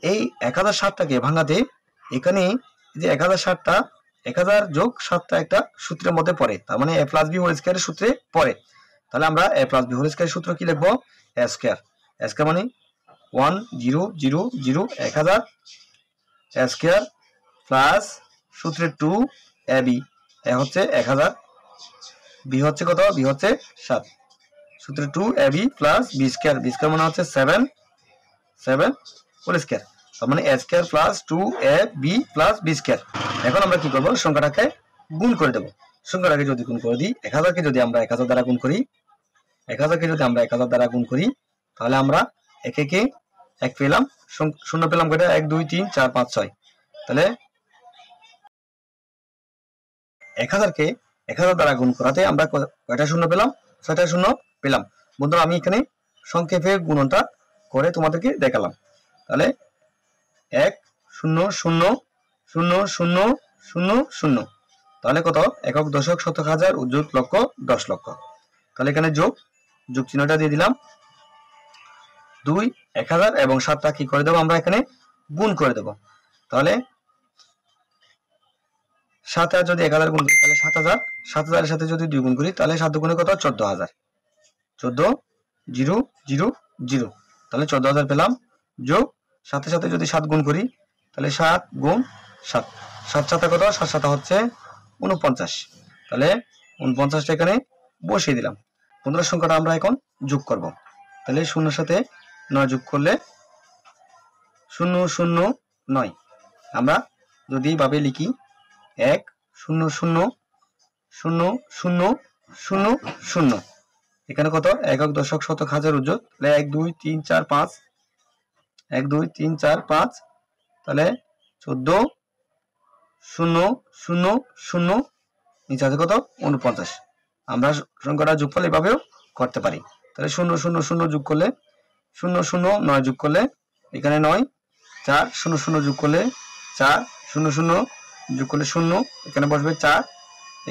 এই 1007টাকে ভাঙাতে এখানে যে 1007টা 1000 যোগ 7টা একটা সূত্রের মধ্যে পড়ে, তার মানে a প্লাস b হোল স্কয়ারের সূত্রে পড়ে। তাহলে আমরা a প্লাস b হোল স্কয়ারের সূত্র কি লিখব, a স্কয়ার, a স্কয়ার মানে 1000 a স্কয়ার প্লাস সূত্রে 2ab, a হচ্ছে 1000, b হচ্ছে কত, b হচ্ছে 7, সূত্রে 2ab plus b square, b square মানে হচ্ছে 7 হোল স্কয়ার, তার মানে a square plus 2ab plus b square. এখন আমরা কি করব, সংখ্যাটাকে গুণ করে দেব। সংখ্যাটাকে যদি গুণ করে দিই, 1000 কে যদি আমরা 1000 দ্বারা গুণ করি, 1000 কে যদি আমরা 1000 দ্বারা গুণ করি তাহলে আমরা একে 1 পেলাম, শূন্য পেলাম কয়টা, 1 2 3 4 5 6। তাহলে 1000 কে 1000 দ্বারা গুণ করাতে আমরা কয়টা শূন্য পেলাম? 6টা শূন্য পেলাম। বন্ধুরা আমি এখানে সংক্ষেপে গুণনটা করে তোমাদেরকে দেখালাম। তাহলে 1 0 0 0 0 0 0, তাহলে কত? একক, দশক, শতক, হাজার, উজ্জ্বল, লক্ষ, 10 লক্ষ। তাহলে এখানে যোগ চিহ্নটা দিয়ে দিলাম। 2 1000 এবং 7টা কি করে দেবো আমরা এখানে গুণ করে দেব। তাহলে 7 আর যদি 1000 গুণ করি তাহলে 7000, 7000 এর সাথে যদি 2 গুণ করি তাহলে 7 গুণে কত? 14000, 14 0 0 0, তাহলে 14000 পেলাম। যোগ সাথে সাথে যদি 7 গুণ করি তাহলে 7 গুণ 7, 7 সাথে কত? 7 সাথে হচ্ছে 49, তাহলে 49টা এখানে বসিয়ে দিলাম। 15 সংখ্যাটা আমরা এখন যোগ করব। তাহলে 0 সাথে 9 যোগ করলে 0 0 9, আমরা যদি এইভাবে লিখি 1 0 0 0 0 0 0, এখানে কত? একক, দশক, শতক, হাজার, উজ্জ্বল, তাহলে 1 2 3 4 5, 1 2 3 4 5, তাহলে 14 0 0 0, নিচে আছে কত? 49। আমরা সংখ্যাটা যোগফল এভাবেও করতে পারি। তাহলে 0 0 0 যোগ করলে 0 0 9 যোগ করলে এখানে 9, 4 0 0 যোগ করলে 4 0 0 যোগ করলে 0, এখানে বসবে 4,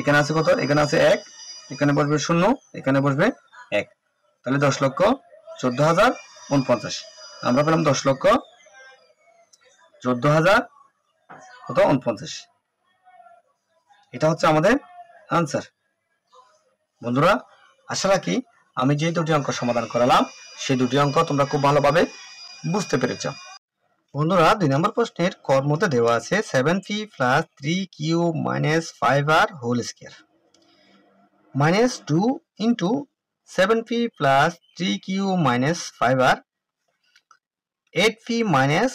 এখানে আছে কত? এখানে আছে 1, এখানে বসবে 0, এখানে বসবে 1, তাহলে 10 লক্ষ 14049। আমরা পেলাম 10 লক্ষ 14000 কত? 49। এটা হচ্ছে আমাদের আনসার। বন্ধুরা আশা রাখি আমি যে দুটি অঙ্ক সমাধান করালাম সেই দুটি অঙ্ক তোমরা খুব ভালোভাবে বুঝতে পেরেছ। বন্ধুরা 2 নম্বর প্রশ্নের কর মধ্যে দেওয়া আছে 7p plus 3q minus 5r whole square minus 2 into 7p plus 3q minus 5r 8p minus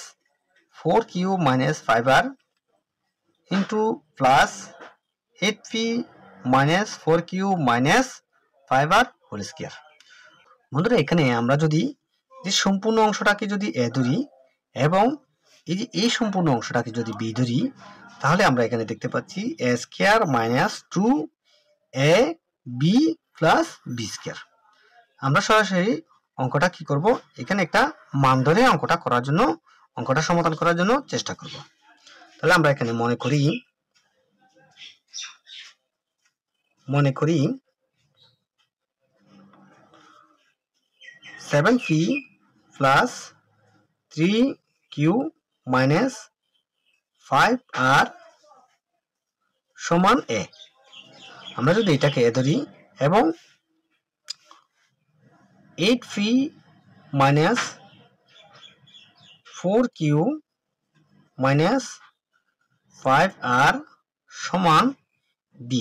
4q minus 5r into plus 8p minus 4q minus 5r whole square. বন্ধুরা এখানে আমরা যদি যে সম্পূর্ণ অংশটাকে যদি a ধরি এবং এই যে এই সম্পূর্ণ অংশটাকে যদি b ধরি তাহলে আমরা এখানে দেখতে পাচ্ছি a square minus 2ab plus b square. আমরা সরাসরি অঙ্কটা কি করব? এখানে একটা মান ধরে অঙ্কটা করার জন্য, অঙ্কটা সমাধান করার জন্য চেষ্টা করব। তাহলে আমরা এখানে মনে করি 7p plus 3q minus 5r সমান a। আমরা যদি এটাকে a ধরি এবং 8p minus 4q minus 5r সমান b,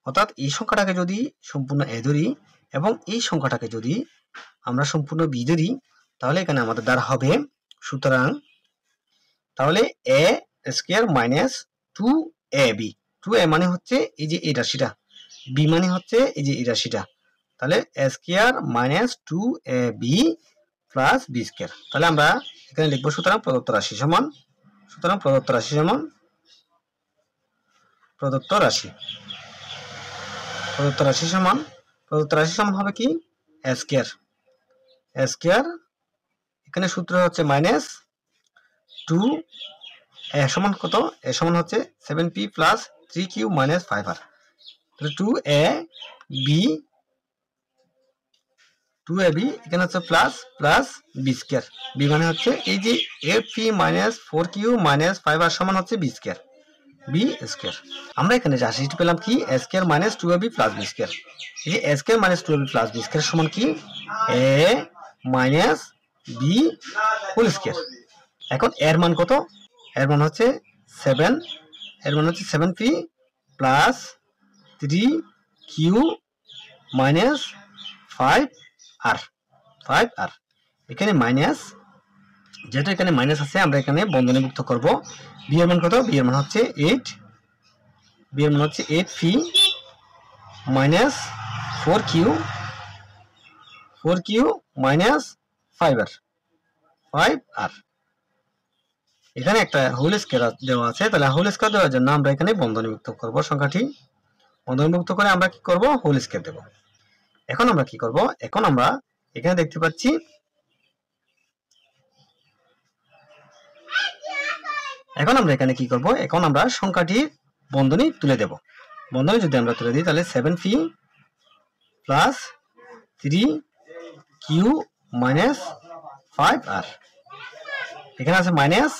অর্থাৎ এই সংখ্যাটাকে যদি সম্পূর্ণ a ধরি এবং এই সংখ্যাটাকে যদি আমরা সম্পূর্ণ b ধরি তাহলে এখানে আমাদের দ্বারা হবে, সুতরাং তাহলে a square minus 2ab, 2a মানে হচ্ছে এই যে এই রাশিটা, b মানে হচ্ছে এই যে এই রাশিটা, তাহলে a square minus 2ab plus b square. তাহলে আমরা এখানে লিখব সুতরাং প্রদত্ত রাশি সমান, সুতরাং প্রদত্ত রাশি সমান প্রদত্ত রাশি সমান হবে কি? a স্কয়ার, এখানে সূত্র হচ্ছে মাইনাস 2 a সমান কত? a সমান হচ্ছে 7p plus 3q minus 5r, তাহলে 2ab এখানে হচ্ছে প্লাস b স্কয়ার, b মানে হচ্ছে এই যে 8p minus 4q minus 5r সমান হচ্ছে b স্কয়ার। আমরা এখানে যে রাশিটি পেলাম কি? a square minus 2ab plus b square. এই যে a square minus 2ab plus b square সমান কি? a minus b whole square. এখন এর মান কত? এর মান হচ্ছে 7, এর মান হচ্ছে 7p plus 3q minus 5r। এখানে মাইনাস, যেহেতু এখানে মাইনাস আছে আমরা এখানে বন্ধনীভুক্ত করব। b এর মান কত? b এর মান হচ্ছে 8p minus 4q minus 5r। এখানে একটা হোল স্কয়ার দেওয়া আছে, তাহলে হোল স্কয়ার দেওয়ার জন্য আমরা এখানে বন্ধনীভুক্ত করব সংখ্যাটি। বন্ধনীমুক্ত করে আমরা কি করব, হোল স্কয়ার দেব। এখন আমরা কি করব, এখন আমরা এখানে দেখতে পাচ্ছি এখন আমরা এখানে কি করব, এখন আমরা সংখ্যাটির বন্ধনী তুলে দেব। বন্ধনী যদি আমরা তুলে দিই তাহলে 7p plus 3q minus 5r, এখানে আছে মাইনাস,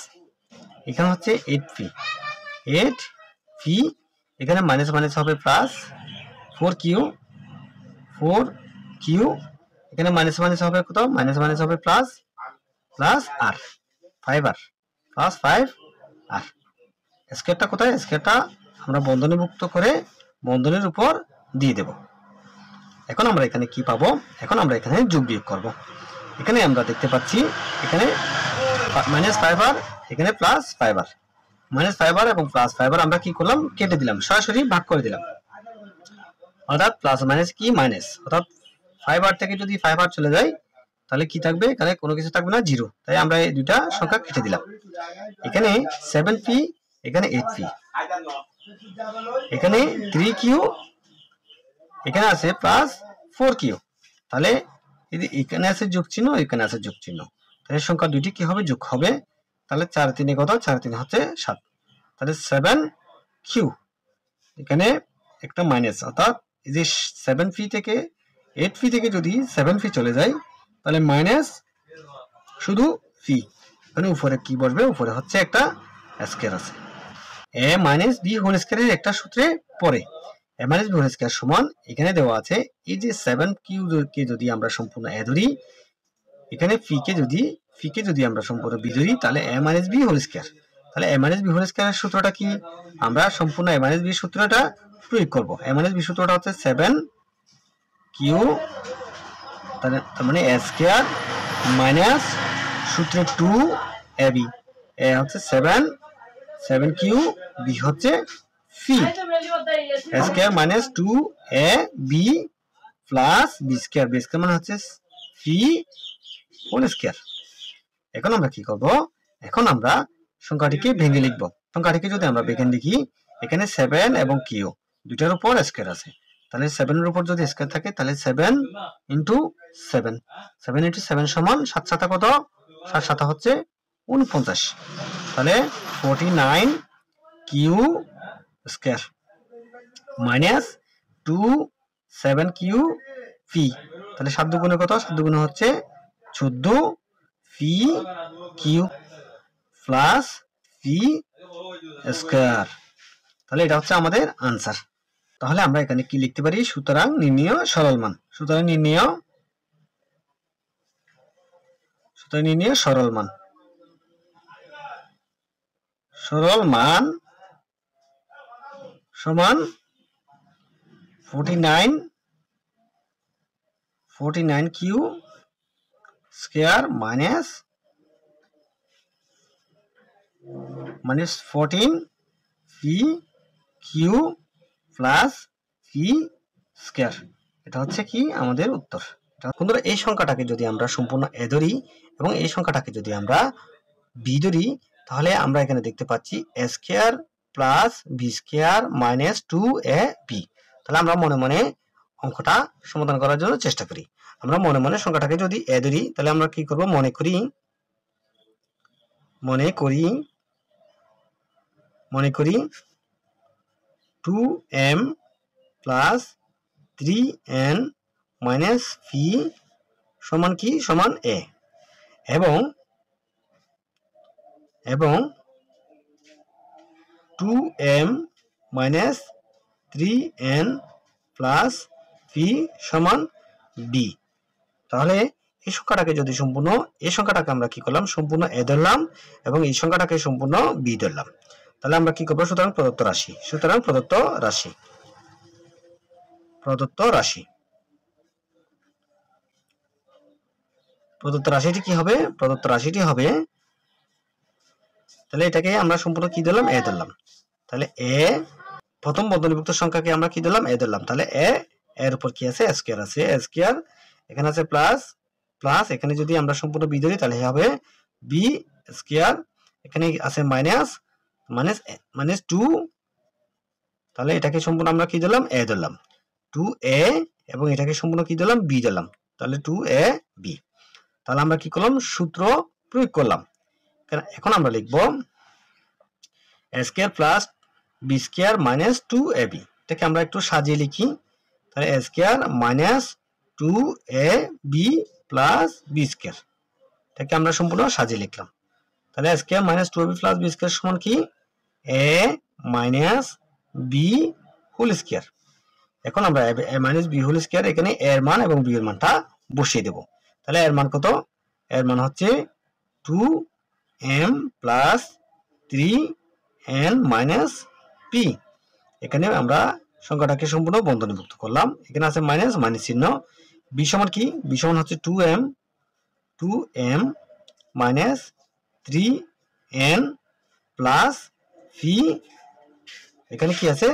এখানে হচ্ছে 8p, এখানে মাইনাস মাইনাস হবে প্লাস, 4q, এখানে মাইনাস মাইনাস হবে কত, মাইনাস মাইনাস হবে প্লাস, প্লাস আর 5r প্লাস 5r। স্কয়ারটা কোথায়, স্কয়ারটা আমরা বন্ধনীমুক্ত করে বন্ধনীর উপর দিয়ে দেব। এখন আমরা এখানে কি পাবো, এখন আমরা এখানে যোগ বিয়োগ করব। এখানে আমরা দেখতে পাচ্ছি এখানে মাইনাস 5r, এখানে প্লাস 5r, মাইনাস 5r এবং প্লাস 5r আমরা কি করলাম, কেটে দিলাম, সরাসরি ভাগ করে দিলাম। অর্থাৎ প্লাস মাইনাস কি মাইনাস, অর্থাৎ 5r থেকে যদি 5r চলে যায় তাহলে কি থাকবে, এখানে কোনো কিছু থাকবে না, 0। তাই আমরা এই দুইটা সংখ্যা কেটে দিলাম। এখানে 7p, এখানে 8p, এখানে 3q, এখানে আছে প্লাস 4q, তাহলে এখানে আছে যোগ চিহ্ন, এখানে আছে যোগ চিহ্ন, তাহলে সংখ্যা দুইটি কি হবে, যোগ হবে। তাহলে 4 3 কত, 4 3 হচ্ছে 7, তাহলে 7q, এখানে একটা মাইনাস, অর্থাৎ এই যে 7p থেকে 8p থেকে যদি 7p চলে যায় তাহলে মাইনাস শুধু p, এখানে উপরে কি বসবে, উপরে হচ্ছে একটা স্কয়ার আছে, a মাইনাস b হোল স্কয়ারের একটা সূত্রে পড়ে a minus b whole square সমান, এখানে দেওয়া আছে এই যে 7q কে যদি আমরা সম্পূর্ণ a ধরি, এখানে p কে যদি আমরা সম্পূর্ণ b ধরি, তাহলে a minus b whole square. তাহলে a মাইনাস b হোল স্কয়ারের সূত্রটা কি, আমরা সম্পূর্ণ a মাইনাস b সূত্রটা প্রয়োগ করব। a মাইনাস b সূত্রটা হচ্ছে 7q, তার মানে a স্কয়ার মাইনাস সূত্রে 2ab, a হচ্ছে 7q, b হচ্ছে p, a square minus 2ab plus b square, b square মানে হচ্ছে p হোল স্কয়ার। এখন আমরা কি করব, এখন আমরা সংখ্যাটিকে ভেঙে লিখব। সংখ্যাটিকে যদি আমরা ভেঙে লিখি, এখানে 7 এবং q দুইটার উপর স্কয়ার আছে, তাহলে 7 এর উপর যদি স্কয়ার থাকে তাহলে 7 ইনটু 7, 7 ইনটু 7 সমান 7 7 কত, 7 7 হচ্ছে 49, তাহলে 49q square minus 2 7q p, তাহলে 7 দুগুণে কত, 7 দুগুণে হচ্ছে 14pq প্লাস p স্কয়ার, তাহলে এটা হচ্ছে আমাদের आंसर। তাহলে আমরা এখানে কি লিখতে পারি, সুতরাং নির্ণেয় সরল মান, সুতরাং নির্ণেয় সরল মান, সরল মান সমান 49q square minus 14pq plus p square, এটা হচ্ছে কি আমাদের উত্তর। বন্ধুরা এই সংখ্যাটাকে যদি আমরা সম্পূর্ণ a ধরি এবং এই সংখ্যাটাকে যদি আমরা b ধরি, তাহলে আমরা এখানে দেখতে পাচ্ছি a square plus b square minus 2ab। তাহলে আমরা মনে মনে অঙ্কটা সমাধান করার জন্য চেষ্টা করি। আমরা মনে মনে সংখ্যাটাকে যদি a ধরি, তাহলে আমরা কি করব, মনে করি 2m plus 3n minus p সমান কি, সমান a, এবং 2m minus 3n plus p সমান b। তাহলে এই সংখ্যাটাকে যদি সম্পূর্ণ, এই সংখ্যাটাকে আমরা কি করলাম, সম্পূর্ণ a ধরলাম এবং এই সংখ্যাটাকে সম্পূর্ণ b ধরলাম, তাহলে আমরা কি করব, সুতরাং প্রদত্ত রাশিটি কি হবে, প্রদত্ত রাশিটি হবে, তাহলে এটাকে আমরা সম্পূর্ণ কি ধরলাম, a ধরলাম, তাহলে a প্রথম বন্ধনীভুক্ত সংখ্যাকে আমরা কি ধরলাম, a ধরলাম, তাহলে এর উপর কি আছে, স্কয়ার আছে, স্কয়ার এখানে আছে প্লাস, প্লাস এখানে যদি আমরা সম্পূর্ণ b ধরি তাহলে হবে b স্কয়ার, এখানে আছে মাইনাস, মাইনাস 2 তাহলে এটাকে সম্পূর্ণ আমরা কি দিলাম এ দিলাম 2a এবং এটাকে সম্পূর্ণ কি দিলাম b দিলাম তাহলে 2ab তাহলে আমরা কি করলাম সূত্র প্রয়োগ করলাম এখন আমরা লিখব a square plus b square minus 2ab এটাকে আমরা একটু সাজিয়ে লিখি তাহলে a square minus 2ab plus b square এটাকে আমরা সম্পূর্ণ সাজিয়ে লিখলাম তাহলে a square minus 2ab plus b square সমান কি a minus b whole square এখন আমরা a minus b whole square এখানে a এর মান এবং b এর মানটা বসিয়ে দেব তাহলে এর মান কত এর মান হচ্ছে 2m plus 3n minus p এখানে আমরা সংখ্যাটাকে সম্পূর্ণ বন্ধনীভুক্ত করলাম এখানে আছে মাইনাস মাইনাস চিহ্ন b সমান কি b সমান হচ্ছে 2m minus 3n plus p এখানে কি আছে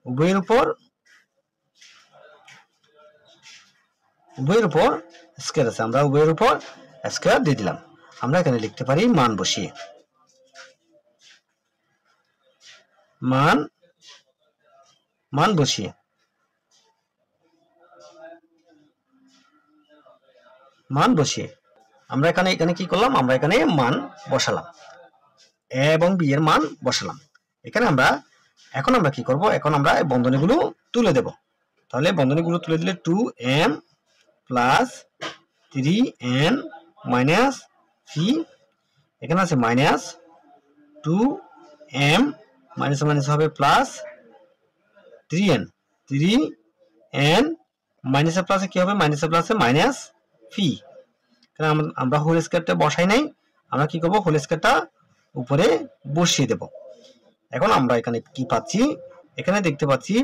উভয়ের উপর স্কয়ার আছে আমরা উভয়ের উপর স্কয়ার দিয়ে দিলাম আমরা এখানে লিখতে পারি মান বসিয়ে মান বসিয়ে আমরা এখানে কি করলাম আমরা এখানে মান বসালাম a এবং b এর মান বসালাম এখানে এখন আমরা কি করব এখন আমরা বন্ধনীগুলো তুলে দেব তাহলে বন্ধনীগুলো তুলে দিলে 2m plus 3n minus p এখানে আছে মাইনাস 2m মাইনাস মাইনাস হবে প্লাস 3n মাইনাসে প্লাসে কি হবে মাইনাসে প্লাসে মাইনাস p কারণ আমরা হোল স্কয়ারটা বসাই নাই আমরা কি করব হোল স্কয়ারটা উপরে বসিয়ে দেব এখন আমরা এখানে কি পাচ্ছি এখানে দেখতে পাচ্ছি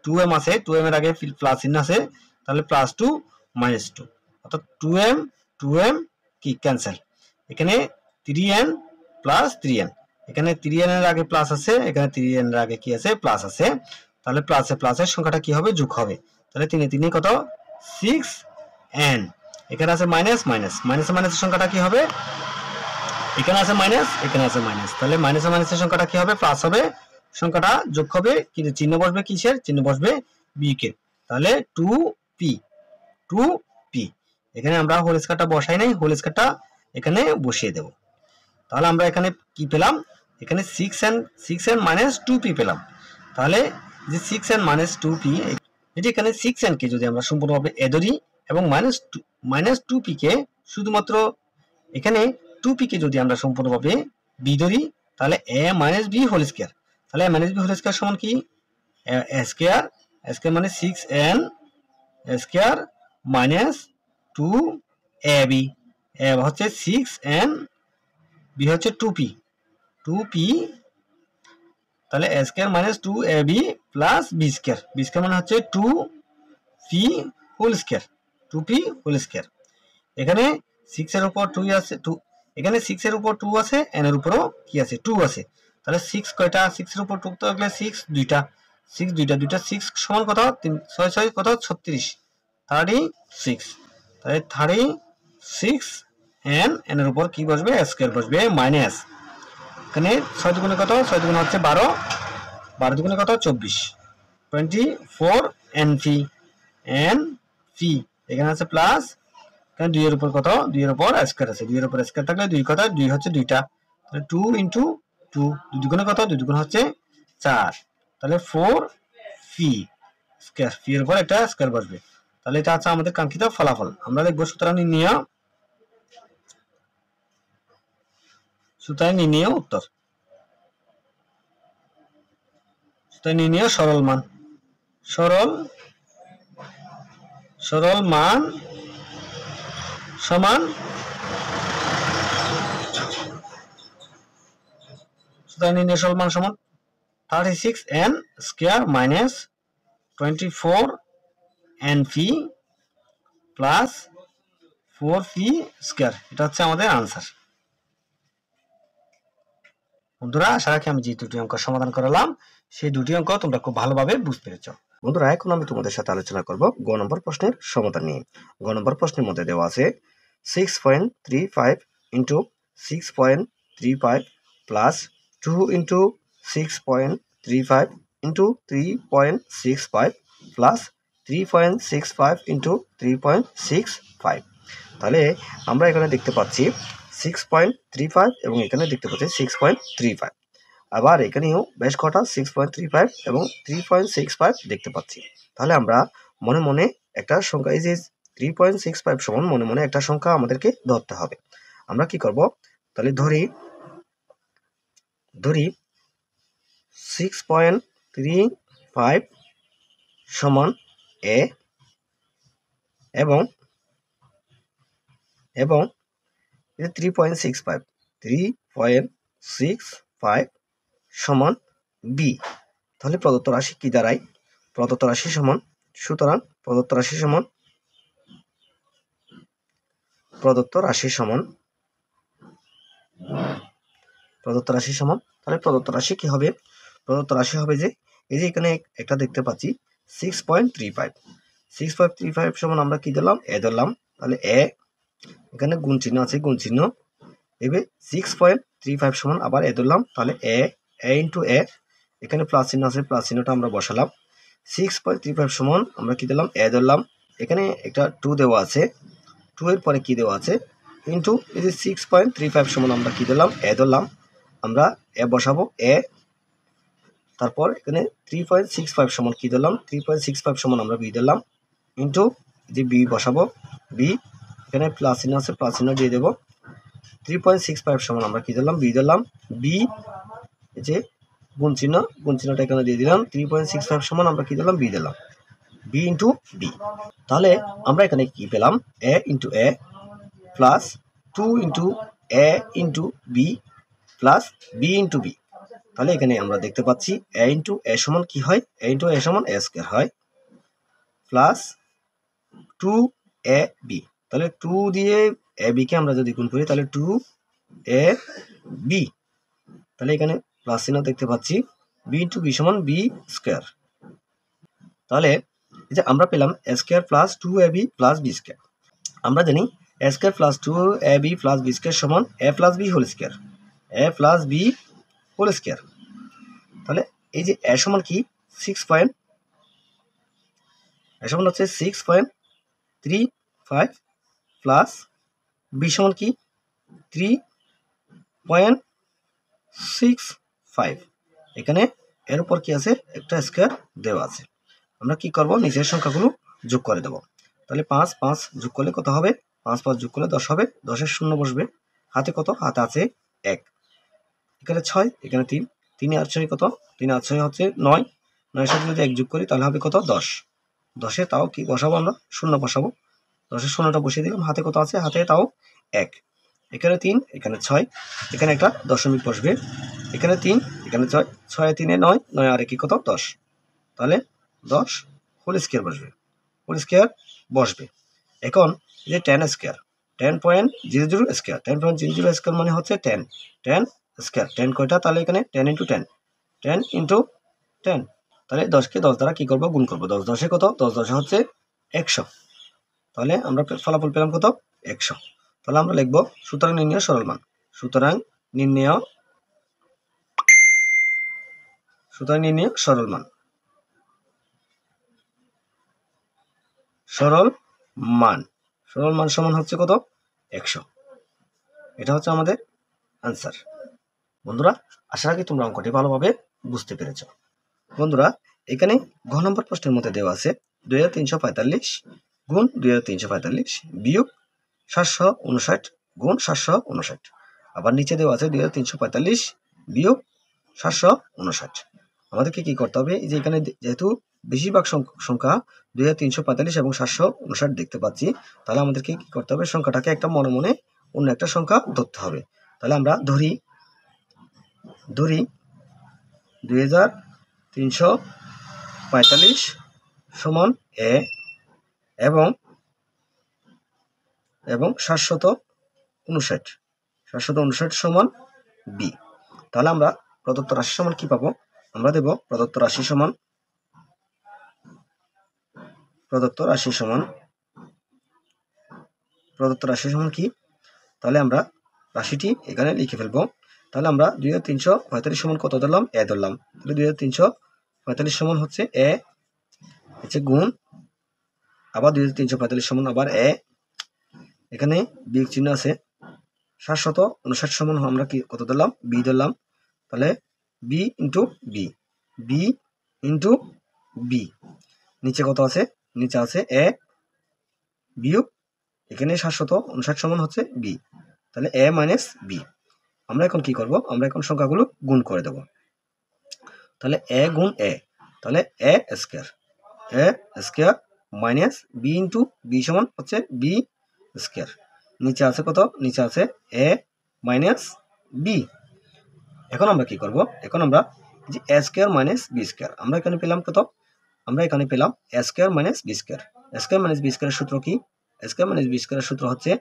2m আছে 2m এর আগে প্লাস চিহ্ন আছে তাহলে প্লাস 2 মাইনাস 2 অর্থাৎ 2m কি ক্যান্সেল এখানে 3n প্লাস 3n এখানে 3n এর আগে প্লাস আছে এখানে 3n এর আগে কি আছে প্লাস আছে তাহলে প্লাসে প্লাসের সংখ্যাটা কি হবে যোগ হবে তাহলে 3 3 কত 6n এখানে আছে মাইনাস মাইনাস মাইনাসে মাইনাসের সংখ্যাটা কি হবে এখানে আছে মাইনাস এখানে আছে মাইনাস তাহলে মাইনাসে মাইনাসের সংখ্যাটা কি হবে প্লাস হবে সংখ্যাটা যোগ হবে কিন্তু চিহ্ন বসবে কিসের চিহ্ন বসবে b কে তাহলে 2p এখানে আমরা হোল স্কয়ারটা বসাই নাই হোল স্কয়ারটা এখানে বসিয়ে দেব তাহলে আমরা এখানে কি পেলাম এখানে 6n মাইনাস 2p পেলাম তাহলে যে 6n মাইনাস 2p এটি এখানে 6n কে যদি আমরা সম্পূর্ণভাবে a ধরি এবং মাইনাস 2p কে শুধুমাত্র এখানে 2p কে যদি আমরা সম্পূর্ণভাবে b ধরি তাহলে a minus b whole square তাহলে a minus b whole square সমান কি a স্কয়ার মানে 6n square minus 2ab a হচ্ছে 6n b হচ্ছে 2p তাহলে a square minus 2ab plus b square মানে হচ্ছে 2p হোল স্কয়ার এখানে 6 এর উপর 2 আছে 2 এখানে 6 এর উপর 2 আছে n এর উপরও কি আছে 2 আছে তাহলে 6 কয়টা 6 এর উপর 2 থাকলে 6 দুইটা 6 সমান কত 3 6 6 কত 36 36 তাহলে 36 n এর উপর কি বসবে স্কয়ার বসবে মাইনাস এখানে 6 দুগুণে কত 6 দুগুণে হচ্ছে 12 12 দুগুণে কত 24 24 np এখানে আছে প্লাস এখানে 2 এর উপর কত 2 এর উপর স্কয়ার আছে 2 এর উপর স্কয়ার থাকলে 2 কত 2 হচ্ছে দুইটা তাহলে 2 * 2 2 দুগুণে কত 2 দুগুণে হচ্ছে 4 তাহলে 4p স্কয়ার p এর উপর একটা স্কয়ার বসবে তাহলে এটা আছে আমাদের কাঙ্ক্ষিত ফলাফল আমরা লিখব সুতরাং নির্ণেয় উত্তর নির্ণেয় সরল মান সমান নির্ণেয় সরল মান সমান 36n square minus 24np plus 4p square এটা হচ্ছে আমাদের आंसर বন্ধুরা আশা রাখি আমি যে দুটি অঙ্ক সমাধান করলাম সেই দুটি অঙ্ক তোমরা খুব ভালোভাবে বুঝতে পেরেছো বন্ধুরা এখন আমি তোমাদের সাথে আলোচনা করব গ নম্বর প্রশ্নের সমাধান নিয়ে গ নম্বর প্রশ্নের মধ্যে দেওয়া আছে 6.35 * 6.35 প্লাস 2 * 6.35 ইন্টু 3.65 প্লাস 3.65 ইন্টু 3.65। তাহলে আমরা এখানে দেখতে পাচ্ছি 6.35 এবং এখানে দেখতে পাচ্ছি 6.35। আবার এখানেও বেশ কটা 6.35 এবং 3.65 দেখতে পাচ্ছি। তাহলে আমরা মনে মনে একটা সংখ্যা, এই যে 3.65 সমান মনে মনে একটা সংখ্যা আমাদেরকে ধরতে হবে। আমরা কি করব, তাহলে ধরি 6.35 সমান এ এবং 3.65 সমান বি। তাহলে প্রদত্ত রাশি কি দাঁড়ায়? প্রদত্ত রাশি সমান, সুতরাং প্রদত্ত রাশি সমান তাহলে প্রদত্ত রাশি কি হবে? প্রদত্ত রাশি হবে যে এই যে এখানে একটা দেখতে পাচ্ছি 6.35 সমান আমরা কি দিলাম? এ ধরলাম। তাহলে এ, এখানে গুণ চিহ্ন আছে, গুণ চিহ্ন, এবার 6.35 সমান আবার এ ধরলাম। তাহলে এ ইন্টু এ, এখানে প্লাস চিহ্ন আছে, প্লাস চিহ্নটা আমরা বসালাম। 6.35 সমান আমরা কি দিলাম? এ ধরলাম। এখানে একটা 2 দেওয়া আছে, 2 এর পরে কি দেওয়া আছে? ইন্টু এই যে 6.35 সমান আমরা কি দিলাম? এ ধরলাম। আমরা এ বসাবো, এ, তারপর এখানে 3.65 সমান কি দিলাম? 3.65 সমান আমরা বি দিলাম, ইন্টু যে বি বসাবো, বি, এখানে প্লাস চিহ্ন আছে, প্লাস চিহ্ন দিয়ে দেবো। 3.65 সমান আমরা কি দিলাম? বি দিলাম। বি, এই যে গুণ চিহ্নটা এখানে দিয়ে দিলাম। 3.65 সমান আমরা কি দিলাম? বি দিলাম। B into B. তাহলে আমরা এখানে কি পেলাম? A into A plus 2 into A into B plus B into B. তাহলে এখানে আমরা দেখতে পাচ্ছি এ ইন্টু এ সমান কি হয়? এ ইন্টু এ সমান এ স্কয়ার হয়, প্লাস 2 এ বি। তাহলে 2 দিয়ে এ বি কে আমরা যদি গুণ করি তাহলে 2 এ বি। তাহলে এখানে প্লাস চিহ্ন দেখতে পাচ্ছি, বি ইন্টু বি সমান বি স্কয়ার। তাহলে এই যে আমরা পেলাম এ square plus 2 A B plus B square. আমরা জানি এ square plus 2 A B plus B square সমান এ প্লাস বি হোল স্কয়ার, এ প্লাস বি হোল স্কয়ার। তাহলে এই যে এ সমান কি? 6.35 প্লাস বি সমান কি? 3.65। এখানে এর উপর কি আছে? একটা স্কয়ার দেওয়া আছে। আমরা কি করব? নিচের সংখ্যাগুলো যোগ করে দেব। তাহলে 5 যোগ করলে কত হবে? 5 যোগ করলে 10 হবে। 10-এর শূন্য বসবে। হাতে কত? হাতে আছে 1। এখানে 6, এখানে 3, 3 আর 6 কত? 3 আর 6 হচ্ছে 9। 9-এর সাথে যদি 1 যোগ করি তাহলে হবে কত? 10। 10-এ তাও কি বসাবো? আমরা শূন্য বসাবো। 10-এর শূন্যটা বসিয়ে দিলাম। হাতে কত আছে? হাতে তাও 1। এখানে 3, এখানে 6, এখানে একটা দশমিক বসবে। এখানে 3, এখানে 6, 6 3 9, 9 আর 1 কত? 10। তাহলে 10 হোল স্কয়ার বসবে, হোল স্কয়ার বসবে। এখন যে 10 স্কয়ার, 10.00 স্কয়ার, 10.00 স্কয়ার মানে হচ্ছে 10 স্কয়ার। 10 কয়টা? তাহলে এখানে 10 ইন্টু 10, 10 ইন্টু 10। তাহলে 10-কে 10 দ্বারা কি করবো? গুণ করবো। 10 10-এ কত? 10 10-এ হচ্ছে 100। তাহলে আমরা ফলাফল পেলাম কত? 100। তাহলে আমরা লিখবো সুতরাং নির্ণেয় সরল মান। সুতরাং নির্ণেয় সরল মান। সরল মান সমান হচ্ছে কত? 100। এটা হচ্ছে আমাদের আনসার। বন্ধুরা, আশা রাখি তোমরা অঙ্কটি ভালোভাবে বুঝতে পেরেছ। বন্ধুরা, এখানে ঘ নম্বর প্রশ্নের মধ্যে দেওয়া আছে 2345 গুণ 2345 বিয়োগ 759 গুণ 759। আবার নিচে দেওয়া আছে 2345 বিয়োগ 759। আমাদেরকে কি করতে হবে? এই যে এখানে যেহেতু বেশিরভাগ সংখ্যা 2345 এবং 759 দেখতে পাচ্ছি, তাহলে আমাদেরকে কি করতে হবে? সংখ্যাটাকে একটা মনে মনে অন্য একটা সংখ্যা ধরতে হবে। তাহলে আমরা ধরি 2345 সমান এ এবং 759 সমান বি। তাহলে আমরা প্রদত্ত রাশি সমান কি পাবো? আমরা দেব প্রদত্ত রাশি সমান কি? তাহলে আমরা রাশিটি এখানে লিখে ফেলবো। তাহলে আমরা 2345 সমান কত ধরলাম? এ ধরলাম। তাহলে 2345 সমান হচ্ছে এ হচ্ছে গুণ আবার 2345 সমান আবার এ, এখানে বিয়োগ চিহ্ন আছে, 759 সমান আমরা কি কত ধরলাম, বি ধরলাম, তাহলে b into b, b into b, নিচে কত আছে, নিচে আছে এ বিয়োগ এখানে 759 সমান হচ্ছে বি, তাহলে এ মাইনাস বি। আমরা এখন কি করব, আমরা এখন সংখ্যাগুলো গুণ করে দেব, তাহলে এ গুণ এ, তাহলে A square minus B into B সমান হচ্ছে বি স্কয়ার, নিচে আছে কত, নিচে আছে এ মাইনাস বি। এখন আমরা কি করব, এখন আমরা যে এ স্কয়ার মাইনাস বি স্কয়ার, আমরা এখানে পেলাম কত, আমরা এখানে পেলাম এ স্কয়ার মাইনাস বি স্কয়ার। এ স্কয়ার মাইনাস বি স্কয়ারের সূত্র কি, এ স্কয়ার মাইনাস বি স্কয়ারের সূত্র হচ্ছে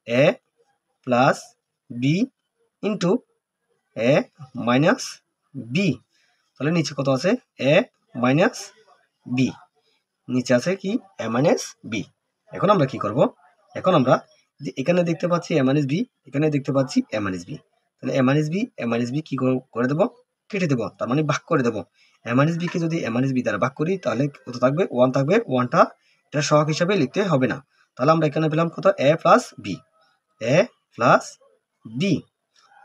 এ প্লাস বি ইন্টু এ মাইনাস বি, তাহলে নিচে কত আছে এ মাইনাস বি, নিচে আছে কি এ মাইনাস বি। এখন আমরা কি করব, এখন আমরা যে এখানে দেখতে পাচ্ছি এ মাইনাস বি, এখানে দেখতে পাচ্ছি এ মাইনাস বি, তাহলে এ মাইনাস বি কি করে দেবো, কেটে দেবো, তার মানে ভাগ করে দেবো। এ মাইনাস বি কে যদি এ মাইনাস বি দ্বারা ভাগ করি তাহলে কত থাকবে, 1 থাকবে, 1টা এটা সহগ হিসাবে লিখতে হবে না, তাহলে আমরা এখানে পেলাম কত এ প্লাস বি, এ প্লাস বি,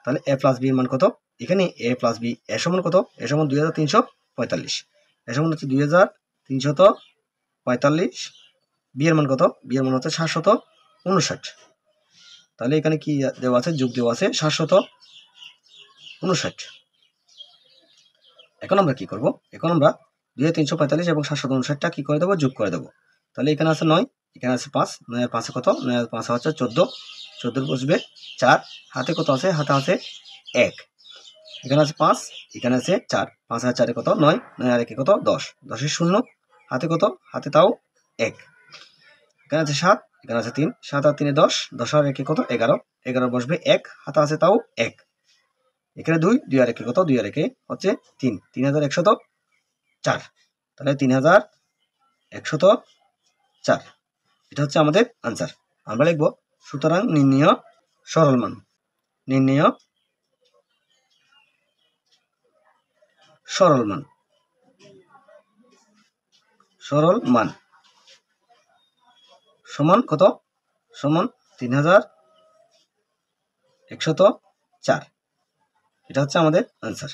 তাহলে এ প্লাস বি এর মান কত, এখানে এ প্লাস বি এ সমান কত, এ সমান 2345, এ সমান হচ্ছে 2345, বি এর মান কত, বি এর মান হচ্ছে 759, তাহলে এখানে কি দেওয়া আছে, যোগ দেওয়া আছে 759। এখন আমরা কি করব, এখন আমরা 2345 এবং 759টা কি করে দেবো, যোগ করে দেবো, তাহলে এখানে আছে 9, এখানে আছে 5, 9 আর 5 কত, 9 আর 5 হচ্ছে 14, 14 বসবে 4, হাতে কত আছে, হাতে আছে 1, এখানে আছে 5, এখানে আছে 4, 5 আর 4 কত 9, 9 আর 1 কত 10, 10 এর 0, হাতে কত, হাতে তাও 1, এখানে আছে 7, এখানে আছে 3, 7 আর 3 10, 10 আর 1 কত 11, 11 বসবে 1, হাতে আছে তাও 1, এখানে 2, 2 আর 1 কত, 2 আর 1 হচ্ছে 3, 3104, তাহলে 3104, এটা হচ্ছে আমাদের আনসার। আমরা লিখব সুতরাং নির্ণেয় সরল মান, নির্ণেয় সরল মান, সরল মান সমান কত, সমান 3104, এটা হচ্ছে আমাদের আনসার।